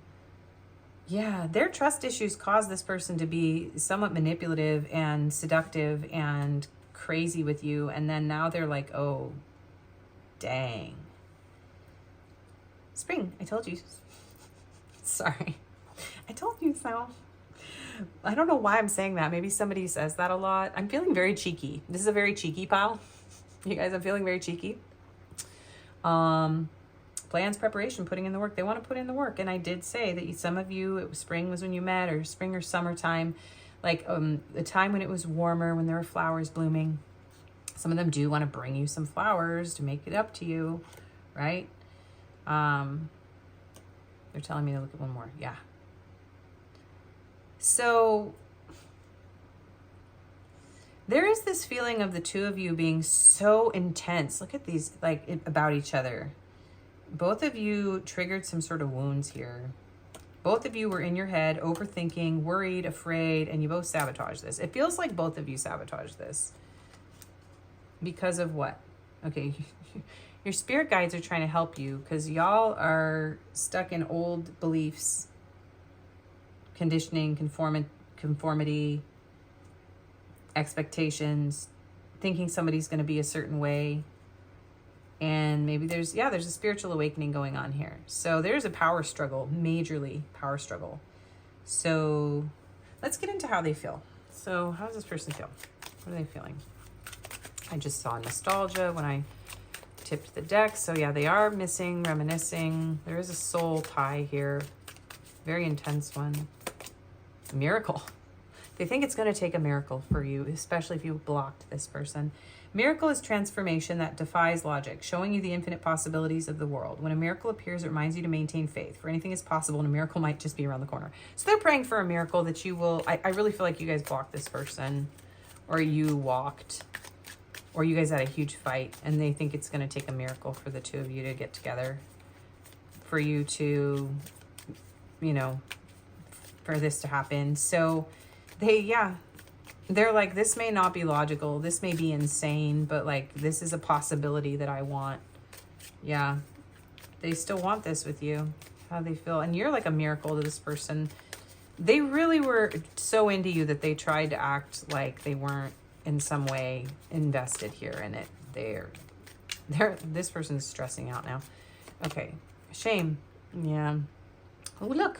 yeah, their trust issues cause this person to be somewhat manipulative and seductive and crazy with you. And then now they're like, oh, dang. Spring, I told you. Sorry. I told you so. I don't know why I'm saying that. Maybe somebody says that a lot. I'm feeling very cheeky. This is a very cheeky pile. You guys, I'm feeling very cheeky. Plans, preparation, putting in the work. They want to put in the work. And I did say that some of you, spring was when you met, or spring or summertime, like the time when it was warmer, when there were flowers blooming. Some of them do want to bring you some flowers to make it up to you, right? They're telling me to look at one more. Yeah. So there is this feeling of the two of you being so intense. Look at these, like, about each other. Both of you triggered some sort of wounds here. Both of you were in your head, overthinking, worried, afraid, and you both sabotaged this. It feels like both of you sabotaged this. Because of what? Okay, your spirit guides are trying to help you because y'all are stuck in old beliefs, conditioning, conformity, expectations, thinking somebody's going to be a certain way. And maybe there's a spiritual awakening going on here. So there's a power struggle, majorly power struggle. So let's get into how they feel. So how does this person feel? What are they feeling? I just saw nostalgia when I tipped the deck. So yeah, they are missing, reminiscing. There is a soul tie here. Very intense one. A miracle. They think it's going to take a miracle for you, especially if you blocked this person. Miracle is transformation that defies logic, showing you the infinite possibilities of the world. When a miracle appears, it reminds you to maintain faith. For anything is possible, and a miracle might just be around the corner. So they're praying for a miracle that you will... I really feel like you guys blocked this person, or you walked, or you guys had a huge fight, and they think it's going to take a miracle for the two of you to get together, for you to, you know, for this to happen. So they're like, this may not be logical, this may be insane, but like, this is a possibility that I want. Yeah, they still want this with you. How they feel. And you're like a miracle to this person. They really were so into you that they tried to act like they weren't in some way invested here in it. This person's stressing out now. Okay, shame. Yeah. Oh, look.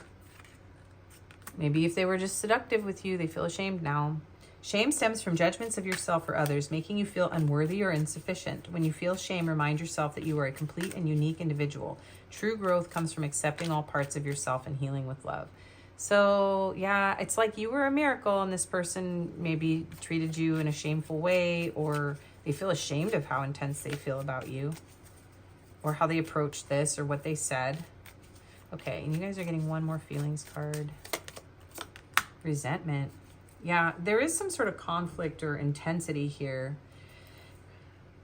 Maybe if they were just seductive with you, they feel ashamed now. Shame stems from judgments of yourself or others, making you feel unworthy or insufficient. When you feel shame, remind yourself that you are a complete and unique individual. True growth comes from accepting all parts of yourself and healing with love. So yeah, it's like you were a miracle and this person maybe treated you in a shameful way, or they feel ashamed of how intense they feel about you, or how they approached this, or what they said. Okay, and you guys are getting one more feelings card. Resentment. Yeah, there is some sort of conflict or intensity here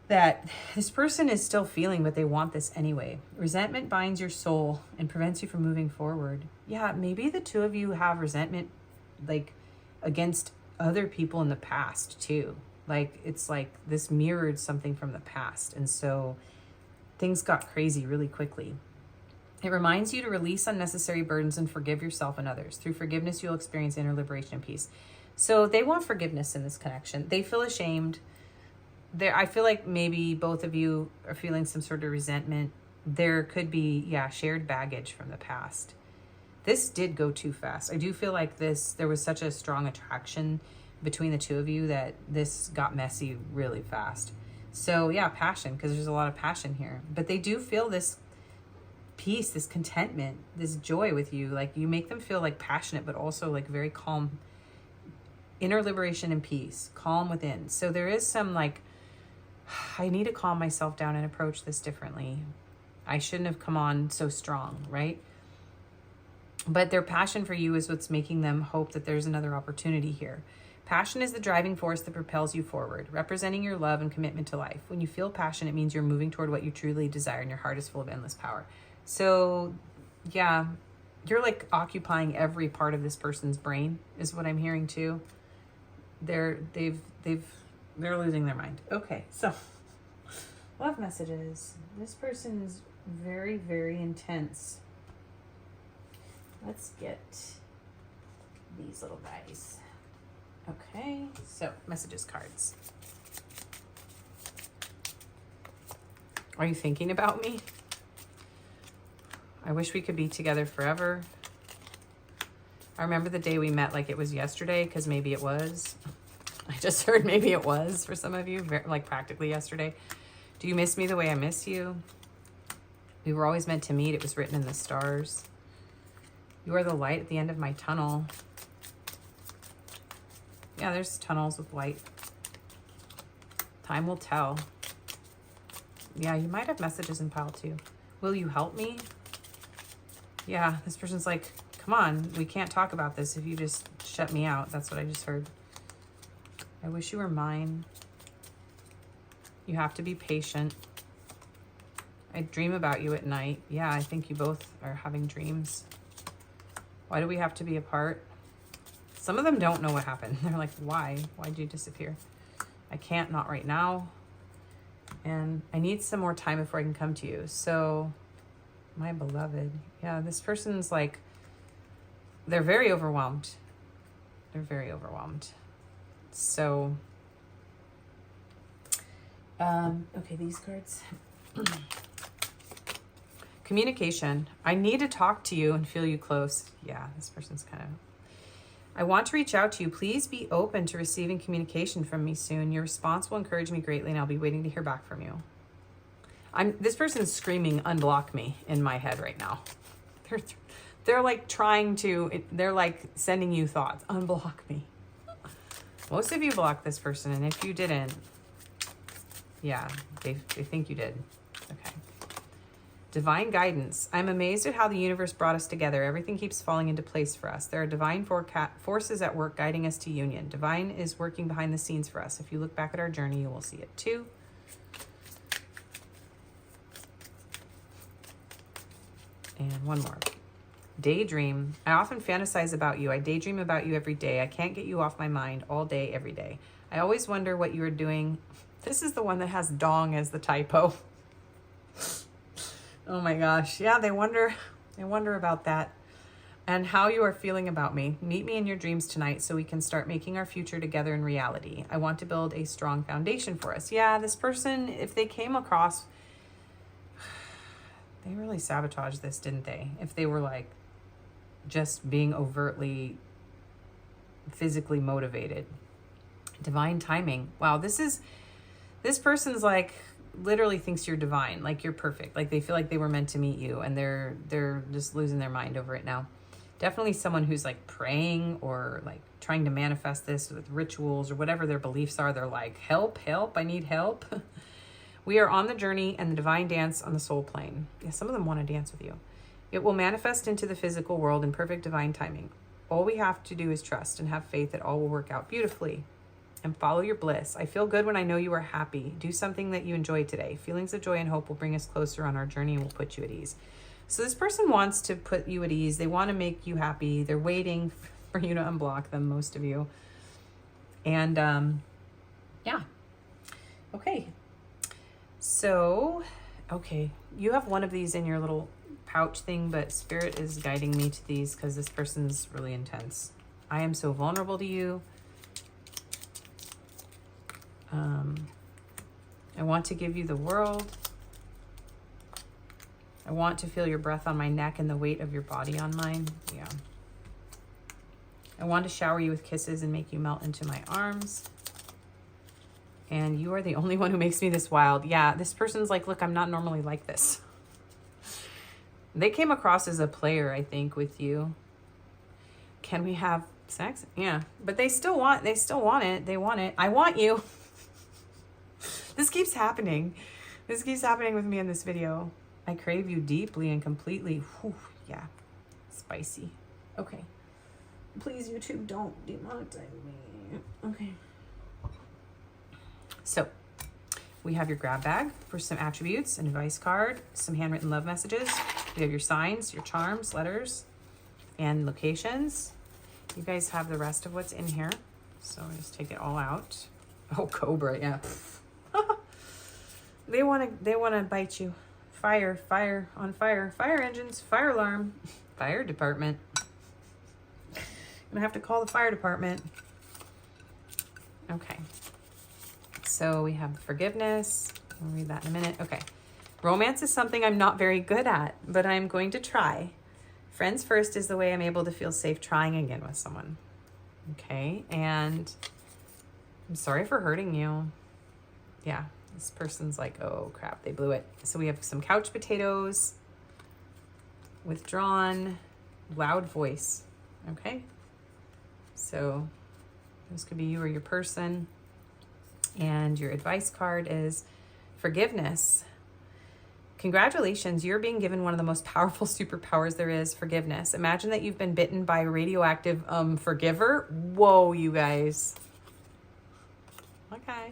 that this person is still feeling, but they want this anyway. Resentment binds your soul and prevents you from moving forward. Yeah, maybe the two of you have resentment, like, against other people in the past too. Like, it's like this mirrored something from the past. And so things got crazy really quickly. It reminds you to release unnecessary burdens and forgive yourself and others. Through forgiveness, you'll experience inner liberation and peace. So they want forgiveness in this connection. They feel ashamed. I feel like maybe both of you are feeling some sort of resentment. There could be, shared baggage from the past. This did go too fast. I do feel like there was such a strong attraction between the two of you that this got messy really fast. So yeah, passion, because there's a lot of passion here. But they do feel this peace, this contentment, this joy with you. Like, you make them feel like passionate, but also like very calm. Inner liberation and peace, calm within. So there is some like, I need to calm myself down and approach this differently. I shouldn't have come on so strong, right? But their passion for you is what's making them hope that there's another opportunity here. Passion is the driving force that propels you forward, representing your love and commitment to life. When you feel passion, it means you're moving toward what you truly desire and your heart is full of endless power. So, yeah, you're like occupying every part of this person's brain is what I'm hearing too. They're losing their mind. Okay, so love messages. This person's very, very intense. Let's get these little guys. Okay, so messages cards. Are you thinking about me? I wish we could be together forever. I remember the day we met like it was yesterday, because maybe it was. I just heard maybe it was for some of you, like practically yesterday. Do you miss me the way I miss you? We were always meant to meet. It was written in the stars. You are the light at the end of my tunnel. Yeah, there's tunnels with light. Time will tell. Yeah, you might have messages in pile too. Will you help me? Yeah, this person's like, come on, we can't talk about this if you just shut me out. That's what I just heard. I wish you were mine. You have to be patient. I dream about you at night. Yeah, I think you both are having dreams. Why do we have to be apart? Some of them don't know what happened. They're like, why? Why'd you disappear? I can't, not right now. And I need some more time before I can come to you. So, my beloved. Yeah, this person's like, they're very overwhelmed. They're very overwhelmed. So, okay, these cards. Communication. I need to talk to you and feel you close. Yeah, this person's kind of... I want to reach out to you. Please be open to receiving communication from me soon. Your response will encourage me greatly, and I'll be waiting to hear back from you. This person's screaming, unblock me, in my head right now. They're like trying to, they're like sending you thoughts. Unblock me. Most of you blocked this person, and if you didn't, yeah, they think you did. Okay. Divine guidance. I'm amazed at how the universe brought us together. Everything keeps falling into place for us. There are divine forces at work guiding us to union. Divine is working behind the scenes for us. If you look back at our journey, you will see it too. And one more. Daydream. I often fantasize about you. I daydream about you every day. I can't get you off my mind all day, every day. I always wonder what you are doing. This is the one that has dong as the typo. Oh my gosh. Yeah, they wonder about that and how you are feeling about me. Meet me in your dreams tonight so we can start making our future together in reality. I want to build a strong foundation for us. Yeah, this person, if they came across, they really sabotaged this, didn't they? If they were like just being overtly physically motivated. Divine timing. Wow, this person's like, literally thinks you're divine, like you're perfect, like they feel like they were meant to meet you, and they're just losing their mind over it now. Definitely someone who's like praying or like trying to manifest this with rituals or whatever their beliefs are. They're like, help, I need help. We are on the journey and the divine dance on the soul plane. Yeah, some of them want to dance with you. It will manifest into the physical world in perfect divine timing. All we have to do is trust and have faith that all will work out beautifully. And follow your bliss. I feel good when I know you are happy. Do something that you enjoy today. Feelings of joy and hope will bring us closer on our journey and will put you at ease. So this person wants to put you at ease. They want to make you happy. They're waiting for you to unblock them, most of you. And yeah. Okay. So, okay. You have one of these in your little pouch thing, but Spirit is guiding me to these because this person's really intense. I am so vulnerable to you. I want to give you the world. I want to feel your breath on my neck and the weight of your body on mine. Yeah. I want to shower you with kisses and make you melt into my arms. And you are the only one who makes me this wild. Yeah, this person's like, look, I'm not normally like this. They came across as a player, I think, with you. Can we have sex? Yeah, but they still want it. They want it. I want you. This keeps happening. This keeps happening with me in this video. I crave you deeply and completely. Whew, yeah, spicy. Okay. Please, YouTube, don't demonetize me. Okay. So we have your grab bag for some attributes, an advice card, some handwritten love messages. We have your signs, your charms, letters, and locations. You guys have the rest of what's in here. So I just take it all out. Oh, Cobra, yeah. They wanna bite you. Fire on fire. Fire engines, fire alarm, fire department. I'm gonna have to call the fire department. Okay. So we have forgiveness. We'll read that in a minute. Okay. Romance is something I'm not very good at, but I'm going to try. Friends first is the way I'm able to feel safe trying again with someone. Okay. And I'm sorry for hurting you. Yeah. This person's like, oh crap, they blew it. So we have some couch potatoes, withdrawn, loud voice. Okay. So this could be you or your person. And your advice card is forgiveness. Congratulations, you're being given one of the most powerful superpowers there is, forgiveness. Imagine that you've been bitten by a radioactive forgiver. Whoa, you guys. Okay.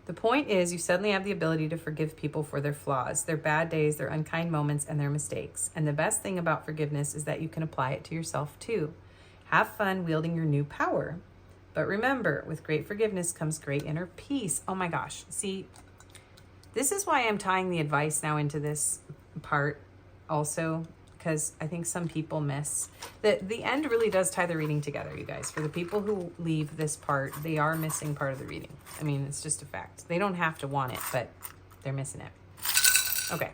The point is, you suddenly have the ability to forgive people for their flaws, their bad days, their unkind moments, and their mistakes. And the best thing about forgiveness is that you can apply it to yourself too. Have fun wielding your new power. But remember, with great forgiveness comes great inner peace. Oh my gosh. See, this is why I'm tying the advice now into this part also, because I think some people miss that the end really does tie the reading together, you guys. For the people who leave this part, they are missing part of the reading. I mean, it's just a fact. They don't have to want it, but they're missing it. Okay.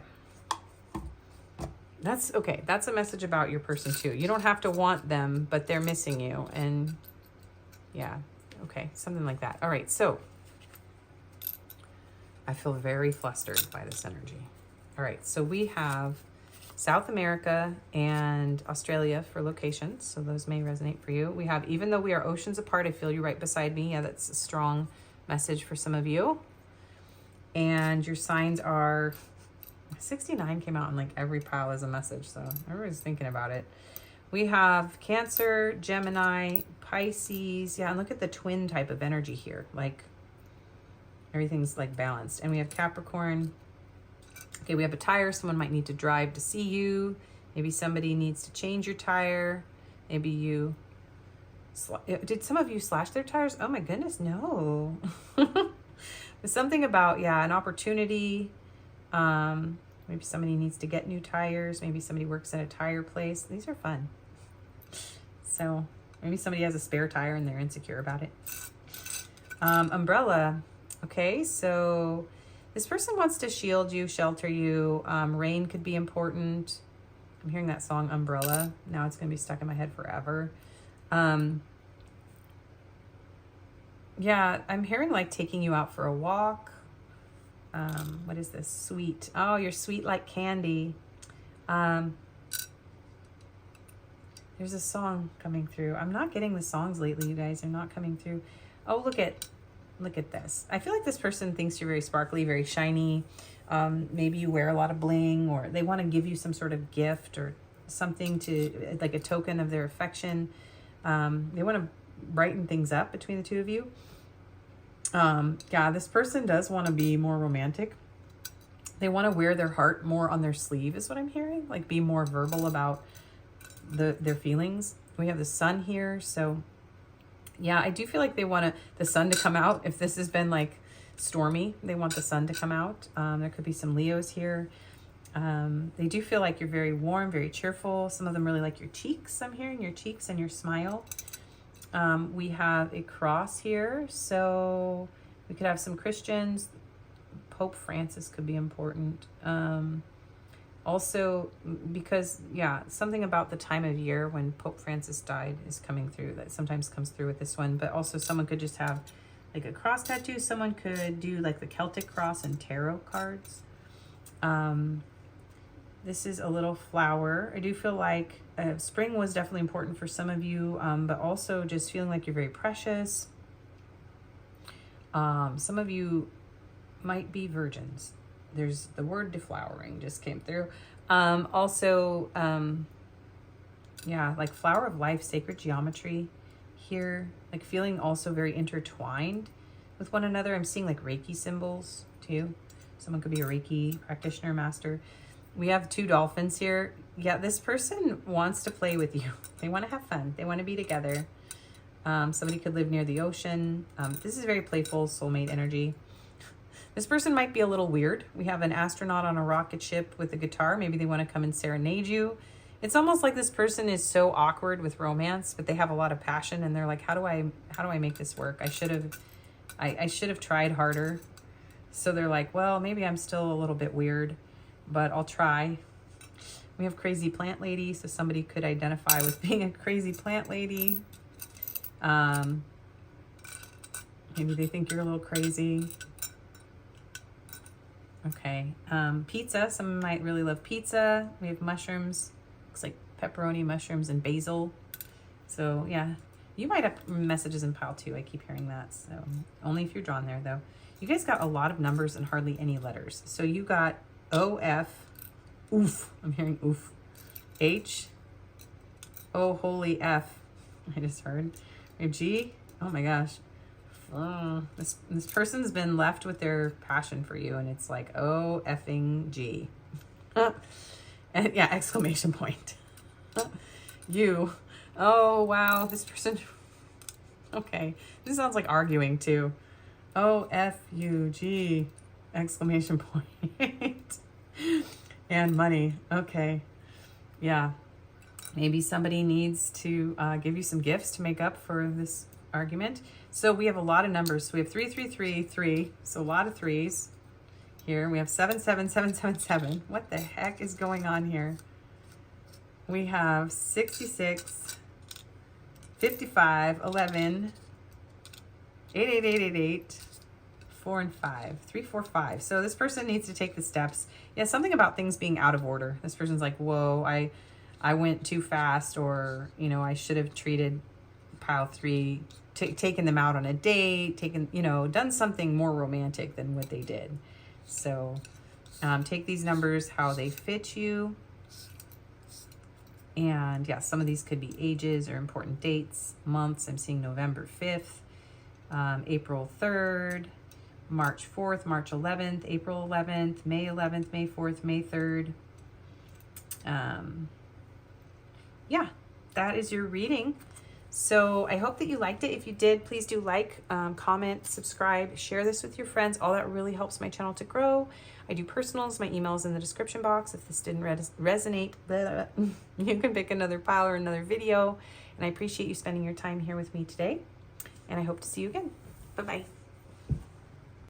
That's okay. That's a message about your person too. You don't have to want them, but they're missing you. And yeah, okay, something like that. All right, so I feel very flustered by this energy. All right, so we have South America and Australia for locations, so those may resonate for you. We have, even though we are oceans apart, I feel you right beside me. Yeah, that's a strong message for some of you. And your signs are 69 came out in like every pile as a message, so everybody's thinking about it. We have Cancer, Gemini, Pisces. Yeah, and look at the twin type of energy here. Like everything's like balanced. And we have Capricorn. Okay, we have a tire. Someone might need to drive to see you. Maybe somebody needs to change your tire. Maybe you... Did some of you slash their tires? Oh my goodness, no. There's something about, yeah, an opportunity. Maybe somebody needs to get new tires. Maybe somebody works at a tire place. These are fun. So maybe somebody has a spare tire and they're insecure about it. Umbrella. Okay, so this person wants to shield you, shelter you. Rain could be important. I'm hearing that song Umbrella. Now it's going to be stuck in my head forever. Yeah, I'm hearing like taking you out for a walk. What is this? Sweet. Oh, you're sweet like candy. There's a song coming through. I'm not getting the songs lately, you guys. They're not coming through. Oh, look at this. I feel like this person thinks you're very sparkly, very shiny. Maybe you wear a lot of bling, or they want to give you some sort of gift or something to, like a token of their affection. They want to brighten things up between the two of you. Yeah, this person does want to be more romantic. They want to wear their heart more on their sleeve is what I'm hearing. Like be more verbal about their feelings. We have the sun here. So yeah, I do feel like they want the sun to come out. If this has been like stormy, they want the sun to come out. There could be some Leos here. They do feel like you're very warm, very cheerful. Some of them really like your cheeks. I'm hearing your cheeks and your smile. We have a cross here. So we could have some Christians. Pope Francis could be important. Also, because, yeah, something about the time of year when Pope Francis died is coming through. That sometimes comes through with this one. But also someone could just have like a cross tattoo. Someone could do like the Celtic cross and tarot cards. This is a little flower. I do feel like spring was definitely important for some of you, but also just feeling like you're very precious. Some of you might be virgins. There's the word deflowering just came through. Also, Yeah, like flower of life, sacred geometry here, like feeling also very intertwined with one another. I'm seeing like Reiki symbols too. Someone could be a Reiki practitioner, master. We have 2 dolphins here. Yeah, this person wants to play with you. They want to have fun. They want to be together. Somebody could live near the ocean. This is very playful, soulmate energy. This person might be a little weird. We have an astronaut on a rocket ship with a guitar. Maybe they want to come and serenade you. It's almost like this person is so awkward with romance, but they have a lot of passion, and they're like, how do I make this work? I should have tried harder. So they're like, well, maybe I'm still a little bit weird, but I'll try. We have crazy plant lady, so somebody could identify with being a crazy plant lady. Maybe they think you're a little crazy. Okay. Pizza. Someone might really love pizza. We have mushrooms. Looks like pepperoni, mushrooms, and basil. So yeah, you might have messages in pile 2. I keep hearing that. So only if you're drawn there though. You guys got a lot of numbers and hardly any letters. So you got OF, oof. I'm hearing oof. H, oh, holy F. I just heard. We have G. Oh my gosh. This person's been left with their passion for you, and it's like, oh, effing G. And yeah, exclamation point. You. Oh, wow. This person. Okay. This sounds like arguing too. O-F-U-G, exclamation point. And money. Okay. Yeah. Maybe somebody needs to give you some gifts to make up for this argument. So we have a lot of numbers. So we have 3, 3, 3, 3. So a lot of 3s here. We have 7, 7, 7, 7, 7. What the heck is going on here? We have 66, 55, 11, 8, 8, 8, 8, 8, 4, and 5. 3, 4, 5. So this person needs to take the steps. Yeah, something about things being out of order. This person's like, whoa, I went too fast, or, you know, I should have treated pile 3, taken them out on a date, done something more romantic than what they did. So take these numbers how they fit you. And yeah, some of these could be ages or important dates, months. I'm seeing November 5th, April 3rd, March 4th, March 11th, April 11th, May 11th, May 4th, May 3rd. Yeah, that is your reading. So I hope that you liked it. If you did, please do like, comment, subscribe, share this with your friends. All that really helps my channel to grow. I do personals. My email is in the description box. If this didn't resonate, you can pick another pile or another video. And I appreciate you spending your time here with me today. And I hope to see you again. Bye-bye.